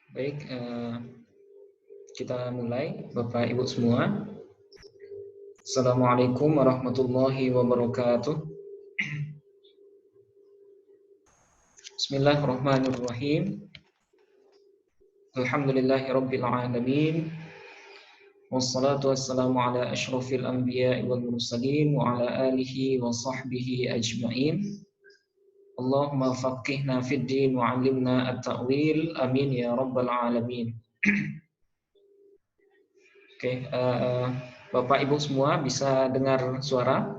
Baik, kita mulai, Bapak Ibu semua. Assalamualaikum warahmatullahi wabarakatuh. Bismillahirrahmanirrahim. Alhamdulillahirabbil alamin. Wassalatu wassalamu ala asyrafil anbiya'i wal mursalin wa ala alihi wa sahbihi ajma'in. Allahumma faqihna fid din wa 'allimna at-ta'wil. Amin ya rabbal alamin. Oke, Bapak Ibu semua bisa dengar suara?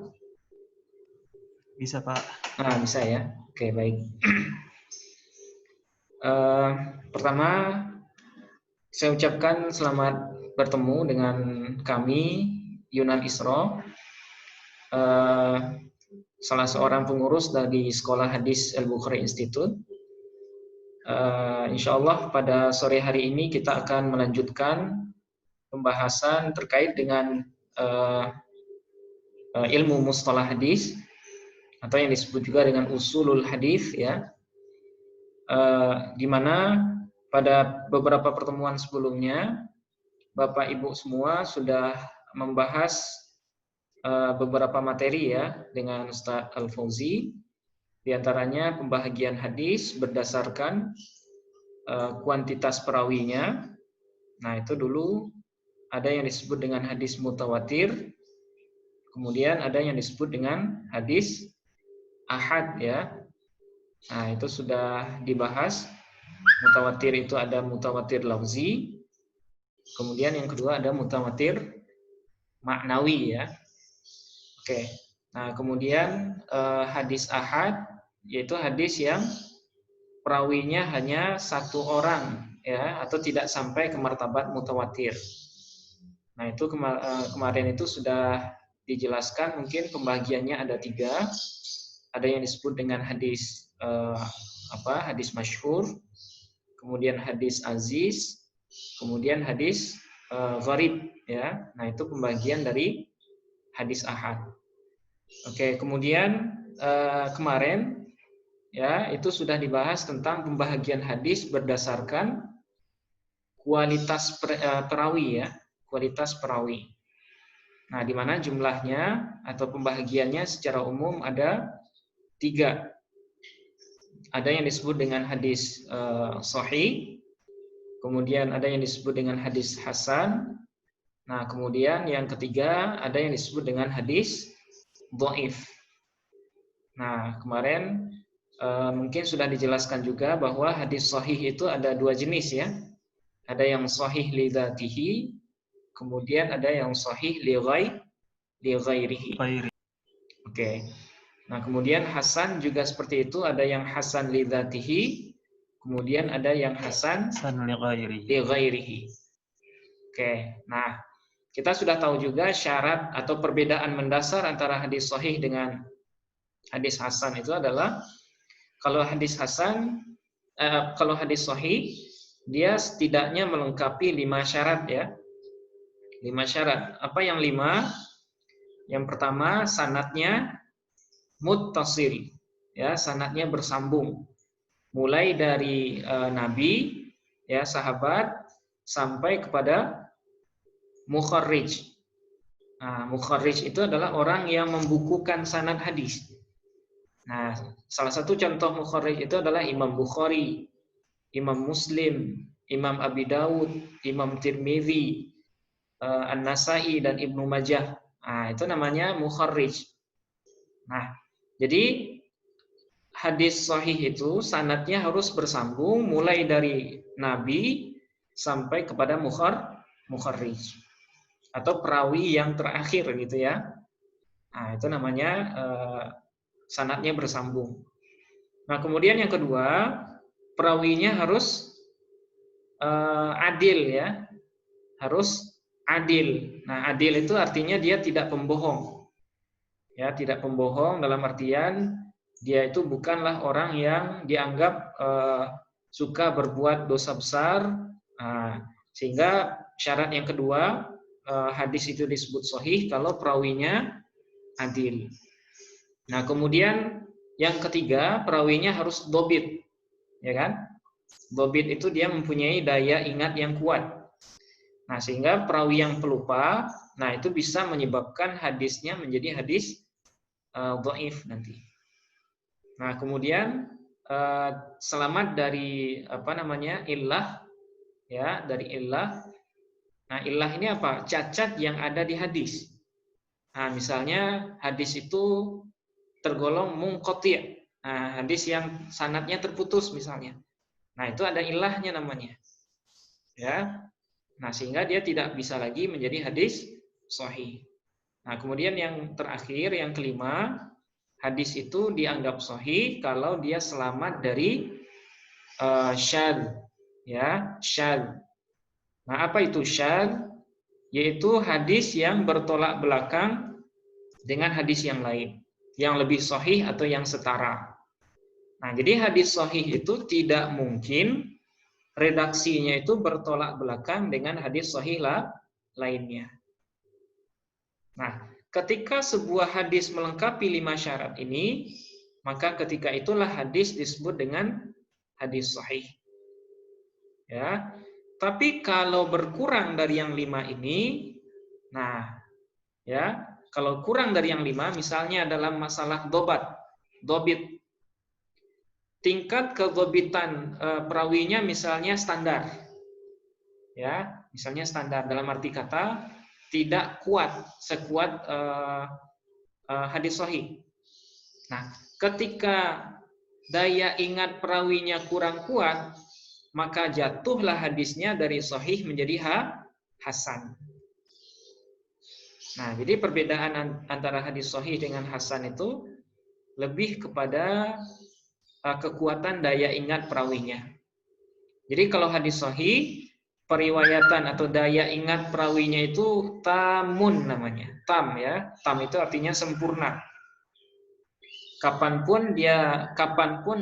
Bisa, Pak. Nah, bisa ya. Oke, baik. Pertama, saya ucapkan selamat bertemu dengan kami, Yunan Isra, salah seorang pengurus dari Sekolah Hadis Al-Bukhari Institute. Insya Allah pada sore hari ini kita akan melanjutkan pembahasan terkait dengan ilmu mustalah hadis atau yang disebut juga dengan usulul hadis, ya, di mana pada beberapa pertemuan sebelumnya Bapak Ibu semua sudah membahas beberapa materi ya dengan Ustadz Al-Fauzi, di antaranya pembahagian hadis berdasarkan kuantitas perawinya. Nah, itu dulu ada yang disebut dengan hadis mutawatir, kemudian ada yang disebut dengan hadis ahad ya. Nah, itu sudah dibahas. Mutawatir itu ada mutawatir lafzi, kemudian yang kedua ada mutawatir maknawi ya. Oke. Nah, kemudian hadis ahad yaitu hadis yang perawinya hanya satu orang ya, atau tidak sampai ke martabat mutawatir. Nah, itu kemarin itu sudah dijelaskan, mungkin pembagiannya ada 3. Ada yang disebut dengan hadis hadis masyhur, kemudian hadis aziz, kemudian hadis gharib ya. Nah, itu pembagian dari hadis ahad. Oke, kemudian kemarin ya itu sudah dibahas tentang pembagian hadis berdasarkan kualitas perawi ya, kualitas perawi. Nah, di mana jumlahnya atau pembagiannya secara umum ada 3. Ada yang disebut dengan hadis sahih, kemudian ada yang disebut dengan hadis hasan. Nah, kemudian yang ketiga ada yang disebut dengan hadis dhaif. Nah, kemarin mungkin sudah dijelaskan juga bahwa hadis sahih itu ada 2 jenis ya. Ada yang sahih li dzatihi, kemudian ada yang sahih li ghairihi. Oke. Nah, kemudian hasan juga seperti itu, ada yang hasan li dzatihi, kemudian ada yang hasan li ghairihi. Oke. Nah, kita sudah tahu juga syarat atau perbedaan mendasar antara hadis sahih dengan hadis hasan itu adalah kalau hadis hasan, kalau hadis sahih dia setidaknya melengkapi 5 syarat ya. 5 syarat. Apa yang 5? Yang pertama, sanadnya muttasil. Ya, sanadnya bersambung. Mulai dari nabi ya, sahabat sampai kepada mukharrij. Nah, mukharrij itu adalah orang yang membukukan sanad hadis. Nah, salah satu contoh mukharrij itu adalah Imam Bukhari, Imam Muslim, Imam Abi Dawud, Imam Tirmidzi, An-Nasai dan Ibnu Majah. Nah, itu namanya mukharrij. Nah, jadi hadis sahih itu sanadnya harus bersambung mulai dari nabi sampai kepada mukharrij atau perawi yang terakhir gitu ya. Nah, itu namanya sanadnya bersambung. Nah, kemudian yang kedua, perawinya harus adil ya. Harus adil. Nah, adil itu artinya dia tidak pembohong. Ya, tidak pembohong dalam artian dia itu bukanlah orang yang dianggap suka berbuat dosa besar. Nah, sehingga syarat yang kedua, hadis itu disebut sahih kalau perawinya adil. Nah, kemudian yang ketiga, perawinya harus dobit, ya kan? Dobit itu dia mempunyai daya ingat yang kuat. Nah, sehingga perawi yang pelupa, nah itu bisa menyebabkan hadisnya menjadi hadis dhaif nanti. Nah, kemudian selamat dari apa namanya? Illah, ya, dari illah. Nah, illah ini apa? Cacat yang ada di hadis. Nah, misalnya hadis itu tergolong munqati'. Nah, hadis yang sanadnya terputus misalnya. Nah, itu ada ilahnya namanya. Ya. Nah, sehingga dia tidak bisa lagi menjadi hadis sahih. Nah, kemudian yang terakhir, yang kelima, hadis itu dianggap sahih kalau dia selamat dari syadz, ya, syadz. Nah, apa itu syadz? Yaitu hadis yang bertolak belakang dengan hadis yang lain, yang lebih sahih atau yang setara. Nah, jadi hadis sahih itu tidak mungkin redaksinya itu bertolak belakang dengan hadis sahih lainnya. Nah, ketika sebuah hadis melengkapi 5 syarat ini, maka ketika itulah hadis disebut dengan hadis sahih. Ya. Tapi kalau berkurang dari yang 5 ini, nah, ya, kalau kurang dari yang 5, misalnya dalam masalah dobit, tingkat kedobitan perawinya misalnya standar, ya, misalnya standar dalam arti kata tidak kuat sekuat hadis sahih. Nah, ketika daya ingat perawinya kurang kuat, maka jatuhlah hadisnya dari sahih menjadi hasan. Nah, jadi perbedaan antara hadis sahih dengan hasan itu lebih kepada kekuatan daya ingat perawinya. Jadi kalau hadis sahih, periwayatan atau daya ingat perawinya itu tamun namanya. Tam, ya. Tam itu artinya sempurna. Kapanpun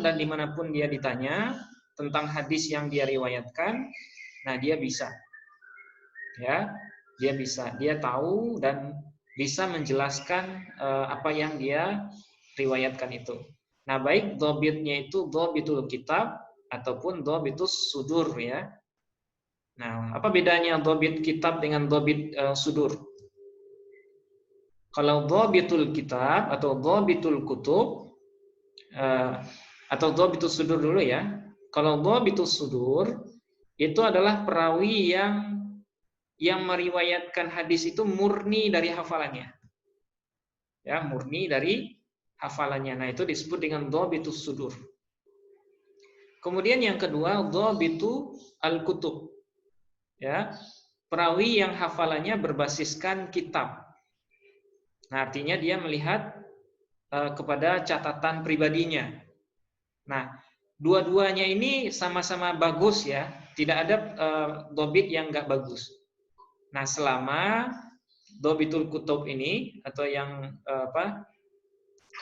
dan dimanapun dia ditanya tentang hadis yang dia riwayatkan, nah dia bisa, ya, dia tahu dan bisa menjelaskan apa yang dia riwayatkan itu. Nah, baik dhabitnya itu dhabitul kitab ataupun dhabitus sudur, ya. Nah, apa bedanya dhabit kitab dengan dhabit sudur? Kalau dhabitul kitab atau dhabitul kutub atau dhabitus sudur dulu, ya. Kalau dhabitus sudur itu adalah perawi yang meriwayatkan hadis itu murni dari hafalannya. Ya, murni dari hafalannya. Nah, itu disebut dengan dhabitus sudur. Kemudian yang kedua, dhabitu al-kutub. Ya, perawi yang hafalannya berbasiskan kitab. Nah, artinya dia melihat kepada catatan pribadinya. Nah, dua-duanya ini sama-sama bagus, ya. Tidak ada dhabit yang nggak bagus. Nah, selama dhabitul kutub ini atau yang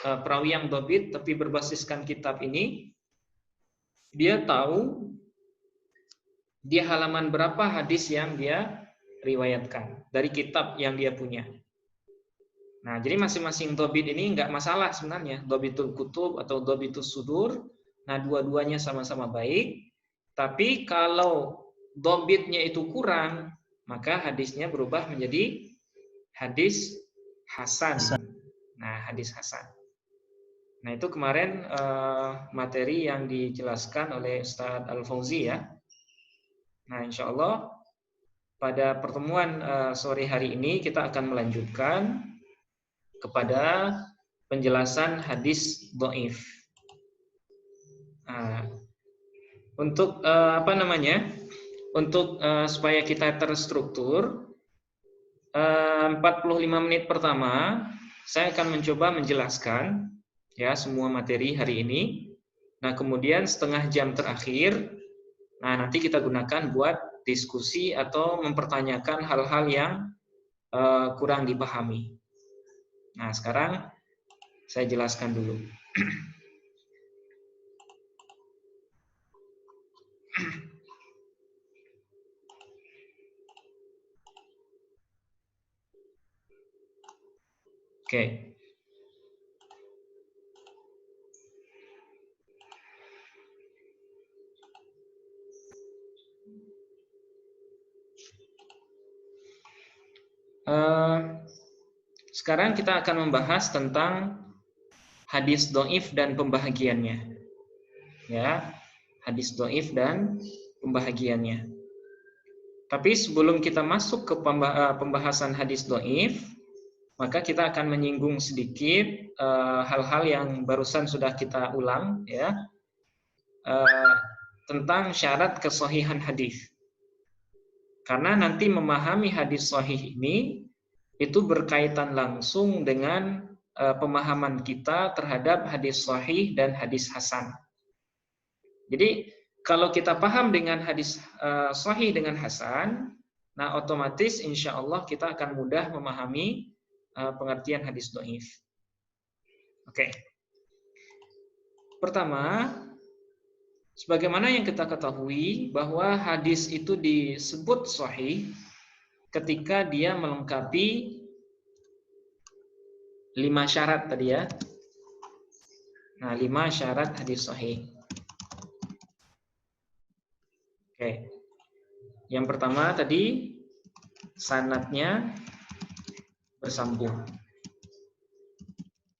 perawi yang dhabit tapi berbasiskan kitab ini, dia tahu di halaman berapa hadis yang dia riwayatkan dari kitab yang dia punya. Nah, jadi masing-masing dhabit ini nggak masalah sebenarnya, dhabitul kutub atau dhabitus sudur. Nah, dua-duanya sama-sama baik. Tapi kalau dhabitnya itu kurang, maka hadisnya berubah menjadi hadis hasan. Nah, hadis hasan. Nah, itu kemarin materi yang dijelaskan oleh Ustadz Al-Fauzi, ya. Nah, insya Allah pada pertemuan sore hari ini kita akan melanjutkan kepada penjelasan hadis dhaif. Nah, untuk untuk supaya kita terstruktur, 45 menit pertama saya akan mencoba menjelaskan, ya, semua materi hari ini. Nah, kemudian setengah jam terakhir, nah nanti kita gunakan buat diskusi atau mempertanyakan hal-hal yang kurang dipahami. Nah, sekarang saya jelaskan dulu. Oke. Sekarang kita akan membahas tentang hadis dhaif dan pembahagiannya. Ya, hadis dhaif dan pembahagiannya. Tapi sebelum kita masuk ke pembahasan hadis dhaif, maka kita akan menyinggung sedikit hal-hal yang barusan sudah kita ulang, ya, tentang syarat kesahihan hadis. Karena nanti memahami hadis sahih ini itu berkaitan langsung dengan pemahaman kita terhadap hadis sahih dan hadis hasan. Jadi kalau kita paham dengan hadis sahih dengan hasan, nah otomatis insya Allah kita akan mudah memahami pengertian hadis dhaif. Oke. Pertama, sebagaimana yang kita ketahui bahwa hadis itu disebut sahih ketika dia melengkapi 5 syarat tadi ya. Nah, 5 syarat hadis sahih. Oke. Yang pertama tadi sanadnya bersambung.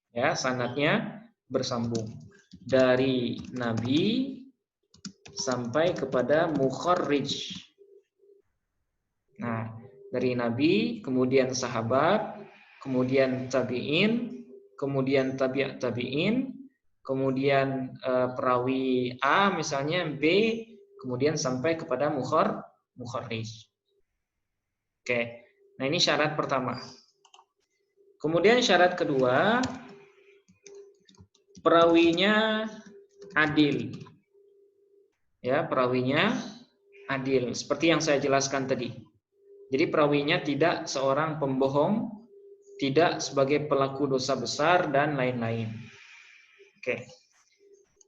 Ya, sanadnya bersambung dari Nabi sampai kepada mukharrij. Nah, dari Nabi, kemudian sahabat, kemudian tabi'in, kemudian tabi'at tabi'in, kemudian perawi A misalnya, B, kemudian sampai kepada mukharrij. Oke. Nah, ini syarat pertama. Kemudian syarat kedua, perawinya adil. Ya, perawinya adil, seperti yang saya jelaskan tadi. Jadi perawinya tidak seorang pembohong, tidak sebagai pelaku dosa besar dan lain-lain. Oke.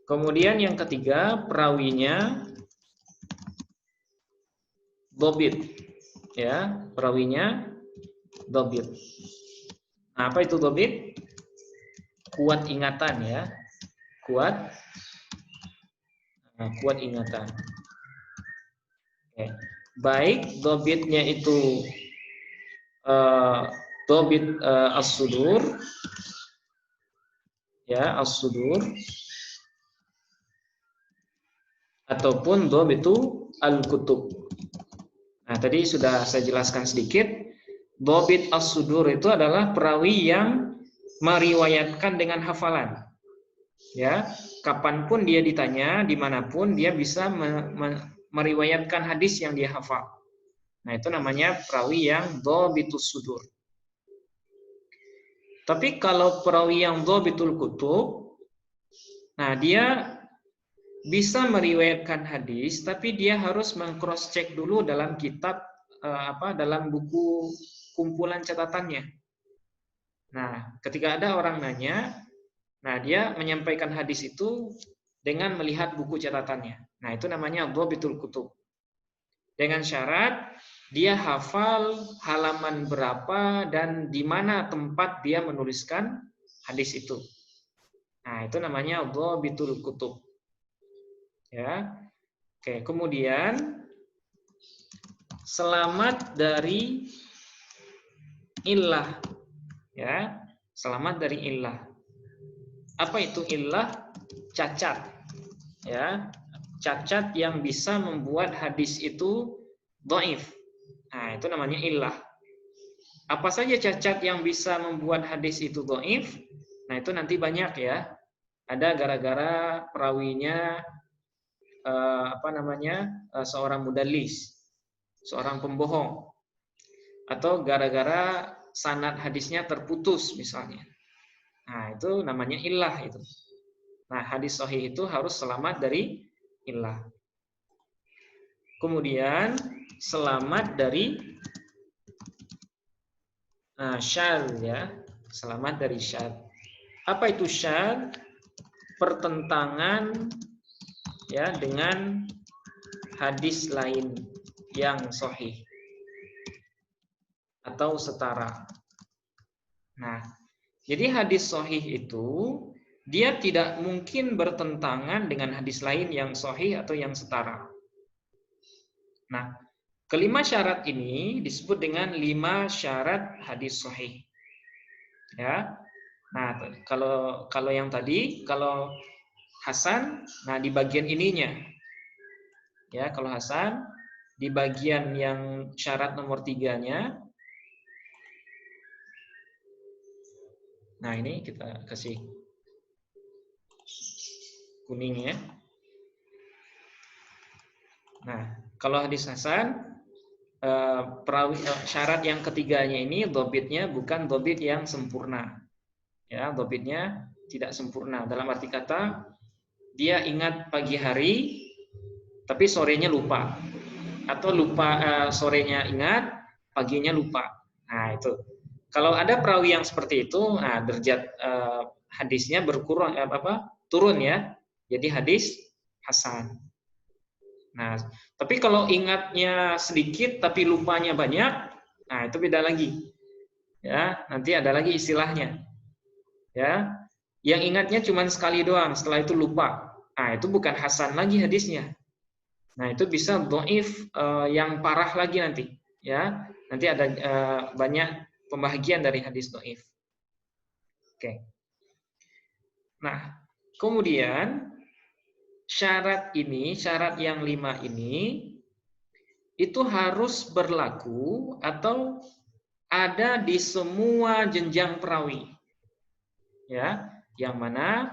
Kemudian yang ketiga, perawinya dhabit. Ya, perawinya dhabit. Nah, apa itu dhabit? Kuat ingatan ya. Kuat ingatan. Oke. Baik dhabitnya itu dhabit as-sudur, ya, as-sudur, ataupun dhabit itu al-kutub. Nah, tadi sudah saya jelaskan sedikit. Dhabit as-sudur itu adalah perawi yang meriwayatkan dengan hafalan. Ya, kapanpun dia ditanya, dimanapun dia bisa meriwayatkan hadis yang dia hafal. Nah, itu namanya perawi yang dhabitus sudur. Tapi kalau perawi yang dhabitul kutub, nah dia bisa meriwayatkan hadis, tapi dia harus meng-cross check dulu dalam kitab dalam buku kumpulan catatannya. Nah, ketika ada orang nanya, nah dia menyampaikan hadis itu dengan melihat buku catatannya. Nah, itu namanya dhabitul kutub. Dengan syarat dia hafal halaman berapa dan di mana tempat dia menuliskan hadis itu. Nah, itu namanya dhabitul kutub. Ya. Oke, kemudian selamat dari illah. Ya, selamat dari illah. Apa itu illah? Cacat. Ya, cacat yang bisa membuat hadis itu dhaif. Nah, itu namanya illah. Apa saja cacat yang bisa membuat hadis itu dhaif? Nah, itu nanti banyak ya. Ada gara-gara perawinya seorang mudallis, seorang pembohong, atau gara-gara sanad hadisnya terputus misalnya. Nah, itu namanya illah itu. Nah, hadis sahih itu harus selamat dari illah. Kemudian selamat dari syadz ya, selamat dari syadz. Apa itu syadz? Pertentangan ya dengan hadis lain yang sahih atau setara. Nah, jadi hadis sahih itu dia tidak mungkin bertentangan dengan hadis lain yang sahih atau yang setara. Nah, kelima syarat ini disebut dengan 5 syarat hadis sahih. Ya. Nah, kalau yang tadi, kalau Hasan, nah di bagian ininya. Ya, kalau Hasan di bagian yang syarat nomor 3-nya. Nah, ini kita kasih kuning ya. Nah, kalau hadis Hasan, syarat yang ketiganya ini dobitnya bukan dobit yang sempurna. Ya, dobitnya tidak sempurna. Dalam arti kata, dia ingat pagi hari, tapi sorenya lupa. Atau lupa sorenya ingat, paginya lupa. Nah, itu. Kalau ada perawi yang seperti itu, nah derajat hadisnya berkurang turun ya. Jadi hadis hasan. Nah, tapi kalau ingatnya sedikit tapi lupanya banyak, nah itu beda lagi. Ya, nanti ada lagi istilahnya. Ya. Yang ingatnya cuma sekali doang, setelah itu lupa. Nah, itu bukan hasan lagi hadisnya. Nah, itu bisa dhaif yang parah lagi nanti, ya. Nanti ada banyak pembagian dari hadis dhaif. Oke. Nah, kemudian syarat yang 5 ini itu harus berlaku atau ada di semua jenjang perawi. Ya, yang mana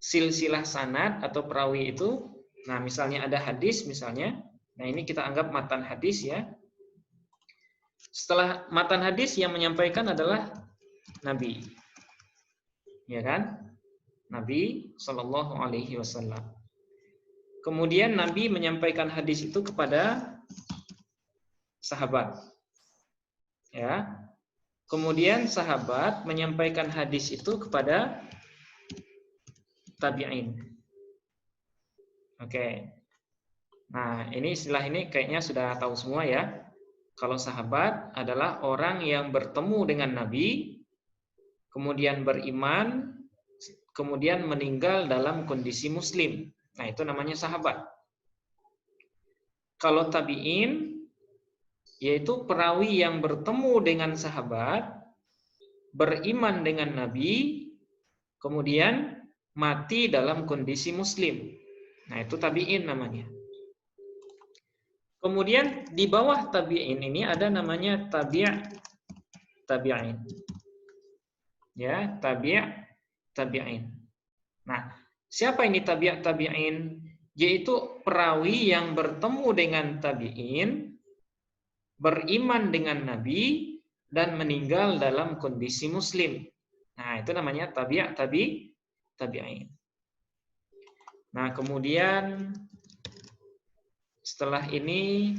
silsilah sanad atau perawi itu, nah misalnya ada hadis misalnya, nah ini kita anggap matan hadis ya. Setelah matan hadis yang menyampaikan adalah Nabi. Ya kan? Nabi Shallallahu alaihi wasallam. Kemudian Nabi menyampaikan hadis itu kepada sahabat. Ya. Kemudian sahabat menyampaikan hadis itu kepada tabi'in. Oke. Nah, ini istilah ini kayaknya sudah tahu semua ya. Kalau sahabat adalah orang yang bertemu dengan Nabi, kemudian beriman, kemudian meninggal dalam kondisi muslim. Nah, itu namanya sahabat. Kalau tabi'in, yaitu perawi yang bertemu dengan sahabat, beriman dengan Nabi, kemudian mati dalam kondisi muslim. Nah, itu tabi'in namanya. Kemudian di bawah tabi'in ini ada namanya tabi'in. Ya, tabi'in. Nah, siapa ini tabi'in? Yaitu perawi yang bertemu dengan tabi'in, beriman dengan Nabi, dan meninggal dalam kondisi muslim. Nah, itu namanya tabi'in. Nah, kemudian setelah ini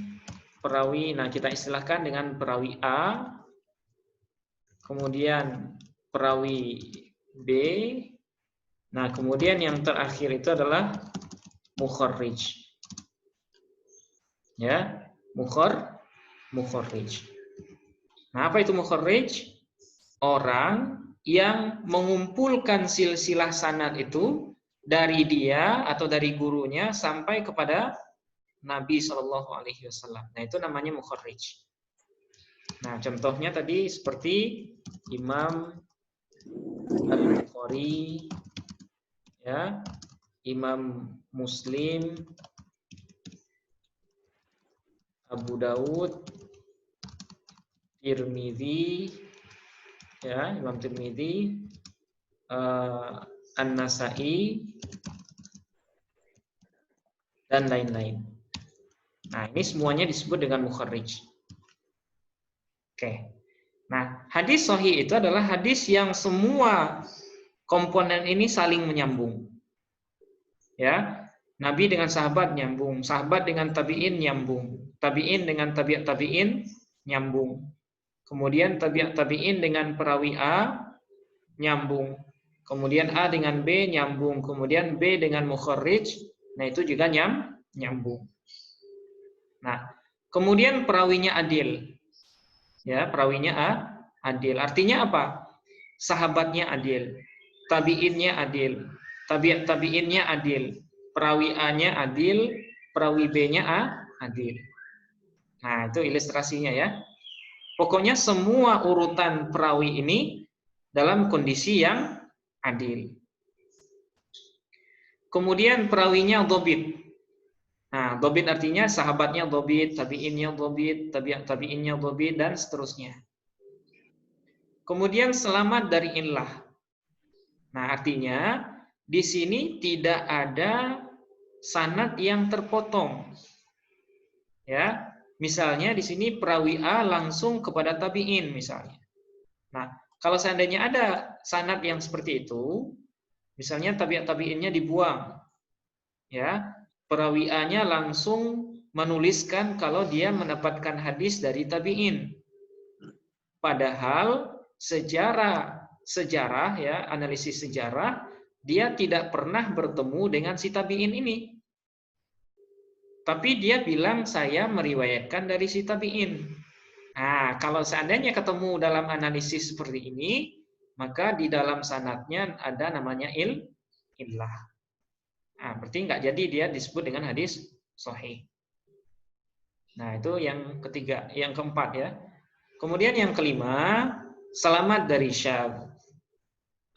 perawi, nah kita istilahkan dengan perawi A, kemudian perawi B, nah kemudian yang terakhir itu adalah mukharrij. Ya, mukharrij. Nah, apa itu mukharrij? Orang yang mengumpulkan silsilah sanad itu dari dia atau dari gurunya sampai kepada Nabi Shallallahu alaihi wasallam. Nah, itu namanya mukharrij. Nah, contohnya tadi seperti Imam Al-Bukhari, ya, Imam Muslim, Abu Daud, Tirmidzi, ya, Imam Tirmidzi, An-Nasa'i, dan lain-lain. Nah, ini semuanya disebut dengan mukharrij. Oke. Nah, hadis sahih itu adalah hadis yang semua komponen ini saling menyambung. Ya, Nabi dengan sahabat nyambung, sahabat dengan tabi'in nyambung, tabi'in dengan tabi'in nyambung. Kemudian tabi'in dengan perawi A nyambung. Kemudian A dengan B nyambung, kemudian B dengan mukharrij, nah itu juga nyambung. Nah, kemudian perawinya adil. Ya, perawinya adil. Artinya apa? Sahabatnya adil, tabi'innya adil, tabi'innya adil, perawi A-nya adil, perawi B-nya adil. Nah, itu ilustrasinya ya. Pokoknya semua urutan perawi ini dalam kondisi yang adil. Kemudian perawinya dhobit. Nah, dhobit artinya sahabatnya dhobit, tabi'innya dhobit, tabi'innya dhobit, dan seterusnya. Kemudian selamat dari illah. Nah, artinya di sini tidak ada sanad yang terpotong. Ya, misalnya di sini perawi A langsung kepada tabi'in misalnya. Nah, kalau seandainya ada sanad yang seperti itu, misalnya tabi'innya dibuang, ya, perawi A-nya langsung menuliskan kalau dia mendapatkan hadis dari tabi'in. Padahal sejarah ya, analisis sejarah, dia tidak pernah bertemu dengan si tabi'in ini. Tapi dia bilang saya meriwayatkan dari si tabi'in. Nah, kalau seandainya ketemu dalam analisis seperti ini, maka di dalam sanadnya ada namanya illah. Nah, berarti nggak jadi dia disebut dengan hadis sahih. Nah, itu yang ketiga, yang keempat ya. Kemudian yang kelima, selamat dari syadz.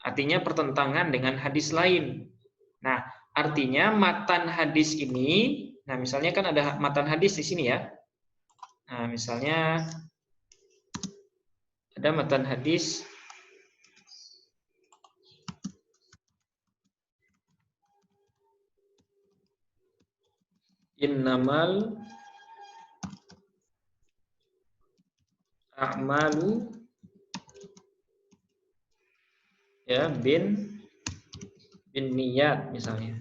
Artinya pertentangan dengan hadis lain. Nah, artinya matan hadis ini, nah misalnya kan ada matan hadis di sini ya. Nah, misalnya ada matan hadis innamal a'malu ya bin niyat misalnya.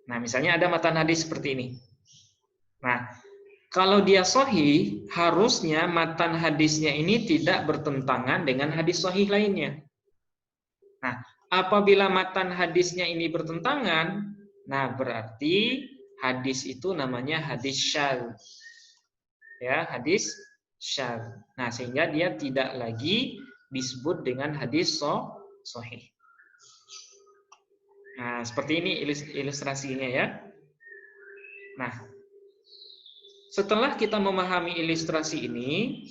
Nah, misalnya ada matan hadis seperti ini. Nah, kalau dia sahih, harusnya matan hadisnya ini tidak bertentangan dengan hadis sahih lainnya. Nah, apabila matan hadisnya ini bertentangan, nah berarti hadis itu namanya hadis syadz. Ya, hadis syadz. Nah, sehingga dia tidak lagi disebut dengan hadis sahih. Nah, seperti ini ilustrasinya ya. Nah, setelah kita memahami ilustrasi ini,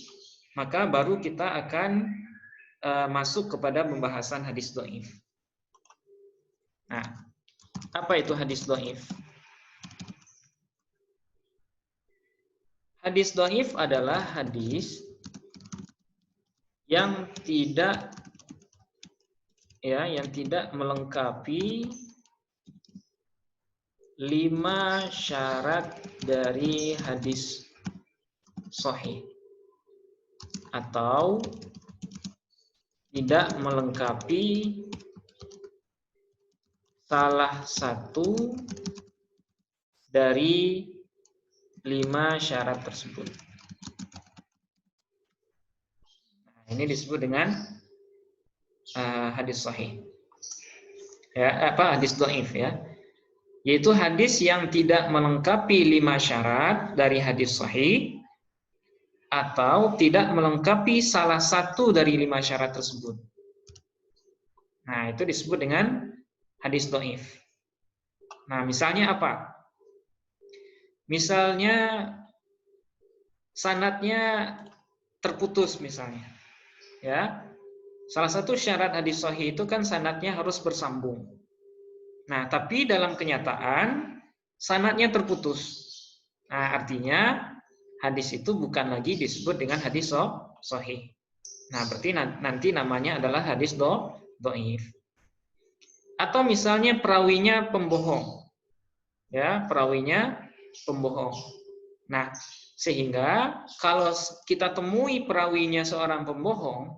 maka baru kita akan masuk kepada pembahasan hadis dhaif. Nah, apa itu hadis dhaif? Hadis dhaif adalah hadis yang tidak melengkapi 5 syarat dari hadis sahih atau tidak melengkapi salah satu dari 5 syarat tersebut. Nah, ini disebut dengan hadis sahih. Ya, hadis dhaif ya. Yaitu hadis yang tidak melengkapi 5 syarat dari hadis sahih atau tidak melengkapi salah satu dari 5 syarat tersebut. Nah, itu disebut dengan hadis dhaif. Nah, misalnya apa? Misalnya sanadnya terputus misalnya. Ya. Salah satu syarat hadis sahih itu kan sanadnya harus bersambung. Nah, tapi dalam kenyataan sanadnya terputus. Nah, artinya hadis itu bukan lagi disebut dengan hadis sahih. Nah, berarti nanti namanya adalah hadis dhaif. Atau misalnya perawinya pembohong. Ya, perawinya pembohong. Nah, sehingga kalau kita temui perawinya seorang pembohong,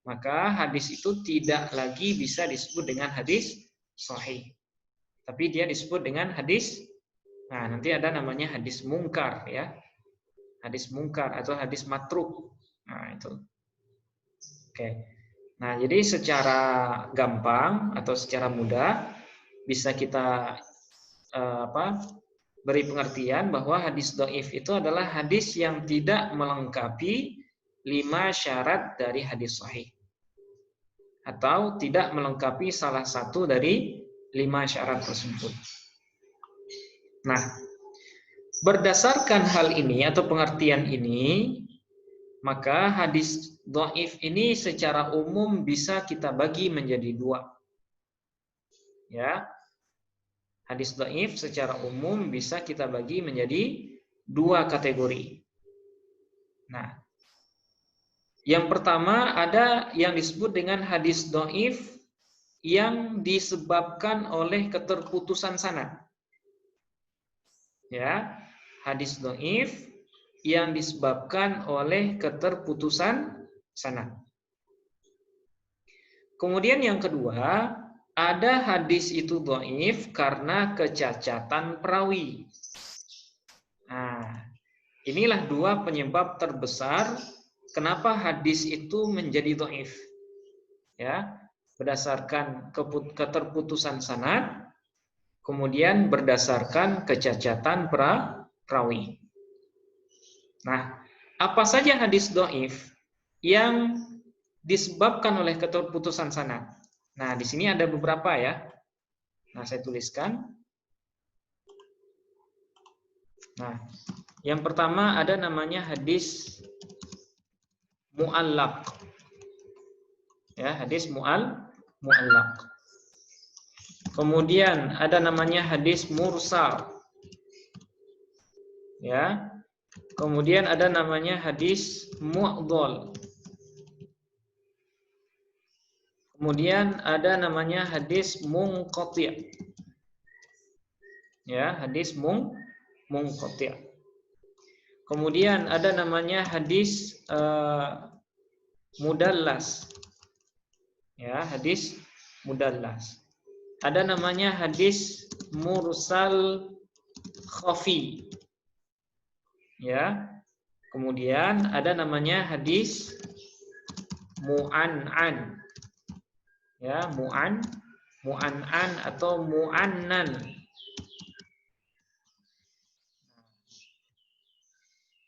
maka hadis itu tidak lagi bisa disebut dengan hadis sahih. Tapi dia disebut dengan hadis, nah nanti ada namanya hadis mungkar ya. Hadis mungkar atau hadis matruk. Nah, itu. Oke. Nah, jadi secara gampang atau secara mudah bisa kita beri pengertian bahwa hadis dhaif itu adalah hadis yang tidak melengkapi 5 syarat dari hadis sahih atau tidak melengkapi salah satu dari 5 syarat tersebut. Nah, berdasarkan hal ini atau pengertian ini, Maka hadis dhaif ini secara umum bisa kita bagi menjadi dua. Ya. Hadis dhaif secara umum bisa kita bagi menjadi dua kategori. Nah, yang pertama ada yang disebut dengan hadis dhaif yang disebabkan oleh keterputusan sanad. Ya, hadis dhaif yang disebabkan oleh keterputusan sanad. Kemudian yang kedua, ada hadis itu dhaif karena kecacatan perawi. Nah, inilah dua penyebab terbesar kenapa hadis itu menjadi dhaif. Ya, berdasarkan keterputusan sanad, kemudian berdasarkan kecacatan perawi. Nah, apa saja hadis dhaif yang disebabkan oleh keterputusan sanad? Nah, di sini ada beberapa ya. Nah, saya tuliskan. Nah, yang pertama ada namanya hadis mu'allaq. Ya, hadis mu'allaq. Kemudian ada namanya hadis mursal. Ya. Kemudian ada namanya hadis mu'dhal. Kemudian ada namanya hadis munqati'. Ya, hadis munqati'. Kemudian ada namanya hadis mudallas. Ya, hadis mudallas. Ada namanya hadis mursal khafi. Ya. Kemudian ada namanya hadis mu'an'an. Ya, mu'an'an atau mu'annan.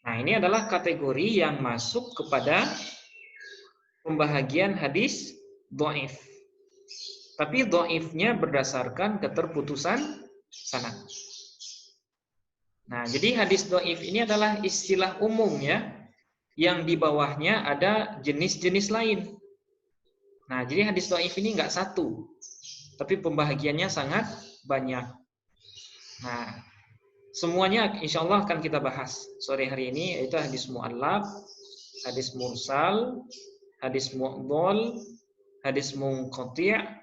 Nah, ini adalah kategori yang masuk kepada pembahagian hadis dhaif. Tapi dhaifnya berdasarkan keterputusan sanad. Nah, jadi hadis dhaif ini adalah istilah umum ya, yang di bawahnya ada jenis-jenis lain. Nah, jadi hadis dhaif ini enggak satu, tapi pembahagiannya sangat banyak. Nah, semuanya insya Allah akan kita bahas sore hari ini, yaitu hadis mu'allaq, hadis mursal, hadis mu'dhal, hadis munqati',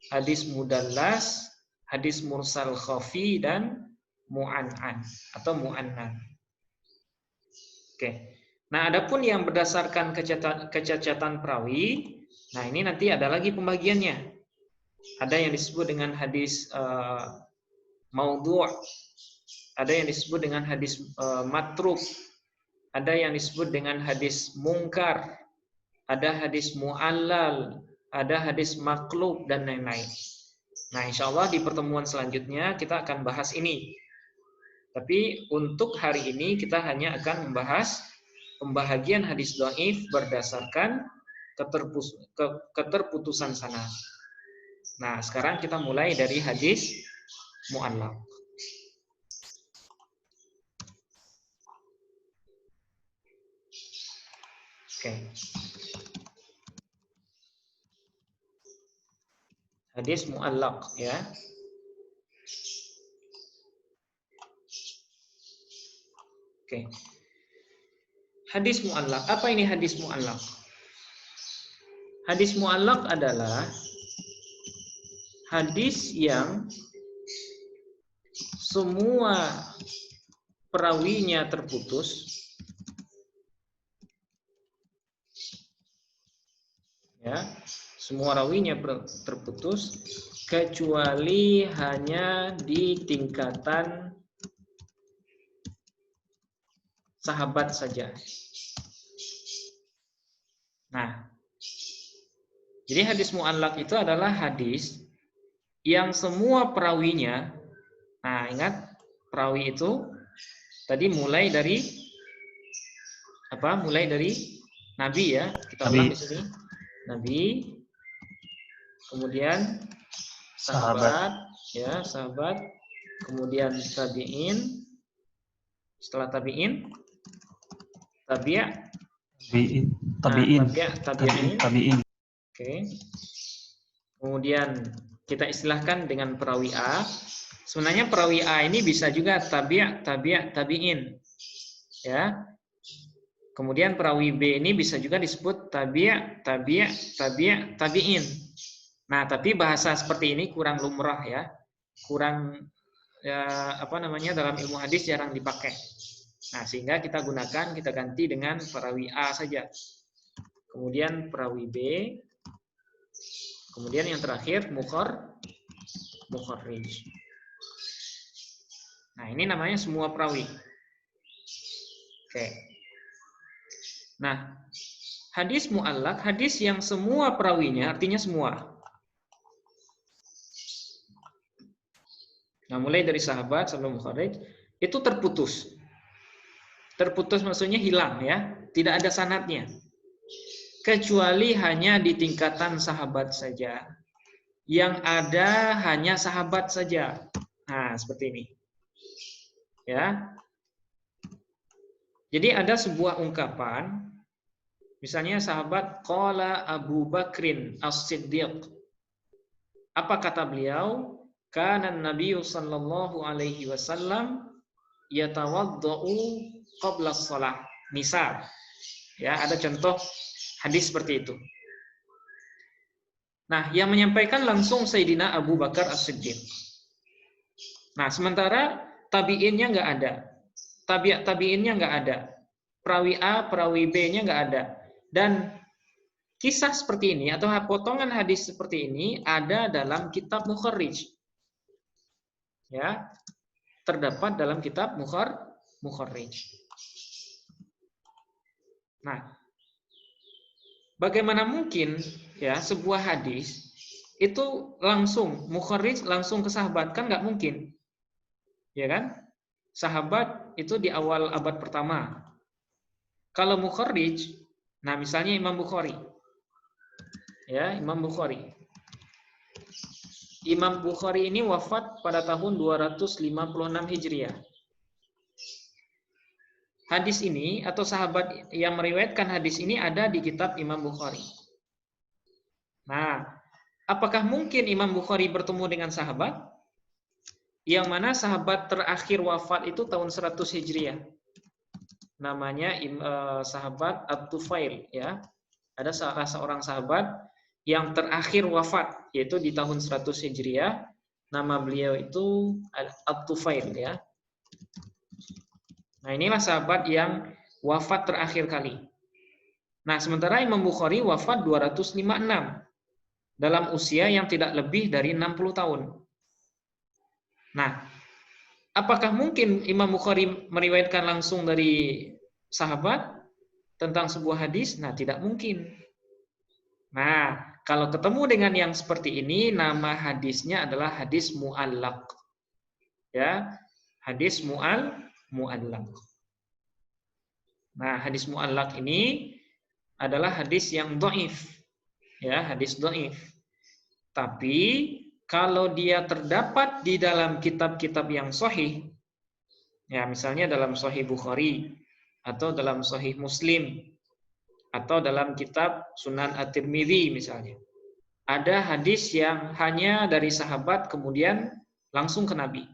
hadis mudallas, hadis mursal khafi, dan mu'an'an atau mu'annan. Oke. Nah, adapun yang berdasarkan kecacatan perawi, nah ini nanti ada lagi pembagiannya. Ada yang disebut dengan hadis maudhu', ada yang disebut dengan hadis matruk, ada yang disebut dengan hadis mungkar, ada hadis mu'allal, ada hadis maklub, dan lain-lain. Nah, insya Allah di pertemuan selanjutnya kita akan bahas ini. Tapi untuk hari ini kita hanya akan membahas pembahagian hadis dhaif berdasarkan keterputusan sanad. Nah, sekarang kita mulai dari hadis mu'allaq. Oke. Hadis mu'allaq ya. Oke. Hadis mu'allaq. Apa ini hadis mu'allaq? Hadis mu'allaq adalah hadis yang semua perawinya terputus. Ya, semua rawinya terputus kecuali hanya di tingkatan sahabat saja. Nah, jadi hadis mu'allaq itu adalah hadis yang semua perawinya, nah ingat perawi itu tadi mulai dari apa? Mulai dari Nabi ya, kita ulang di sini. Nabi, kemudian sahabat, ya sahabat, kemudian tabi'in, setelah tabi'in, tabi', Tabi'in. Tabi'in. Oke. Kemudian kita istilahkan dengan perawi A. Sebenarnya perawi A ini bisa juga tabi'in. Ya. Kemudian perawi B ini bisa juga disebut tabi'in. Nah, tapi bahasa seperti ini kurang lumrah ya. Kurang dalam ilmu hadis jarang dipakai. Nah, sehingga kita ganti dengan perawi A saja. Kemudian perawi B. Kemudian yang terakhir mukharrij. Nah, ini namanya semua perawi. Oke. Nah, hadis mu'allaq, hadis yang semua perawinya, artinya semua. Nah, mulai dari sahabat sampai mukharrij, itu terputus. Terputus maksudnya hilang ya, tidak ada sanadnya. Kecuali hanya di tingkatan sahabat saja. Yang ada hanya sahabat saja. Nah, seperti ini. Ya. Jadi ada sebuah ungkapan, misalnya sahabat qala Abu Bakrin As-Siddiq. Apa kata beliau? Kana Nabi sallallahu alaihi wasallam yatawaddau qabla shalah. Misal. Ya, ada contoh hadis seperti itu. Nah, yang menyampaikan langsung Sayyidina Abu Bakar As-Siddiq. Nah, sementara tabi'innya nggak ada. Tabi'innya nggak ada. Perawi A, perawi B-nya nggak ada. Dan kisah seperti ini atau potongan hadis seperti ini ada dalam kitab Mukharrij. Ya. Terdapat dalam kitab Mukharrij. Nah, bagaimana mungkin ya sebuah hadis itu langsung Mukharrij langsung ke sahabat, kan nggak mungkin. Ya kan? Sahabat itu di awal abad pertama. Kalau Mukharrij, nah misalnya Imam Bukhari. Ya, Imam Bukhari. Imam Bukhari ini wafat pada tahun 256 Hijriah. Hadis ini atau sahabat yang meriwayatkan hadis ini ada di kitab Imam Bukhari. Nah, apakah mungkin Imam Bukhari bertemu dengan sahabat? Yang mana sahabat terakhir wafat itu tahun 100 Hijriah. Namanya sahabat At-Tufail ya. Ada salah seorang sahabat yang terakhir wafat yaitu di tahun 100 Hijriah. Nama beliau itu At-Tufail ya. Nah, inilah sahabat yang wafat terakhir kali. Nah, sementara Imam Bukhari wafat 256 dalam usia yang tidak lebih dari 60 tahun. Nah, apakah mungkin Imam Bukhari meriwayatkan langsung dari sahabat tentang sebuah hadis? Nah, tidak mungkin. Nah, kalau ketemu dengan yang seperti ini, nama hadisnya adalah hadis mu'allaq. Ya, hadis mu'allaq. Nah, hadis mu'allaq ini adalah hadis yang dhaif. Ya, hadis dhaif. Tapi kalau dia terdapat di dalam kitab-kitab yang sahih, ya misalnya dalam Sahih Bukhari atau dalam Sahih Muslim atau dalam kitab Sunan At-Tirmidzi misalnya, ada hadis yang hanya dari sahabat kemudian langsung ke Nabi.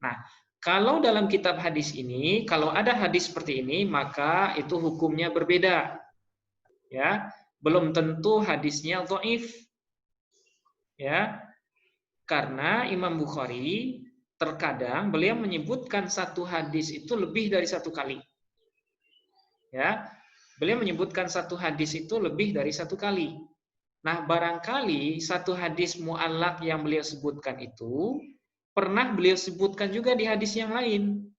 Nah, kalau dalam kitab hadis ini, kalau ada hadis seperti ini, maka itu hukumnya berbeda. Ya, belum tentu hadisnya dhaif. Ya. Karena Imam Bukhari terkadang beliau menyebutkan satu hadis itu lebih dari satu kali. Ya, beliau menyebutkan satu hadis itu lebih dari satu kali. Nah, barangkali satu hadis mu'allaq yang beliau sebutkan itu pernah beliau sebutkan juga di hadis yang lain.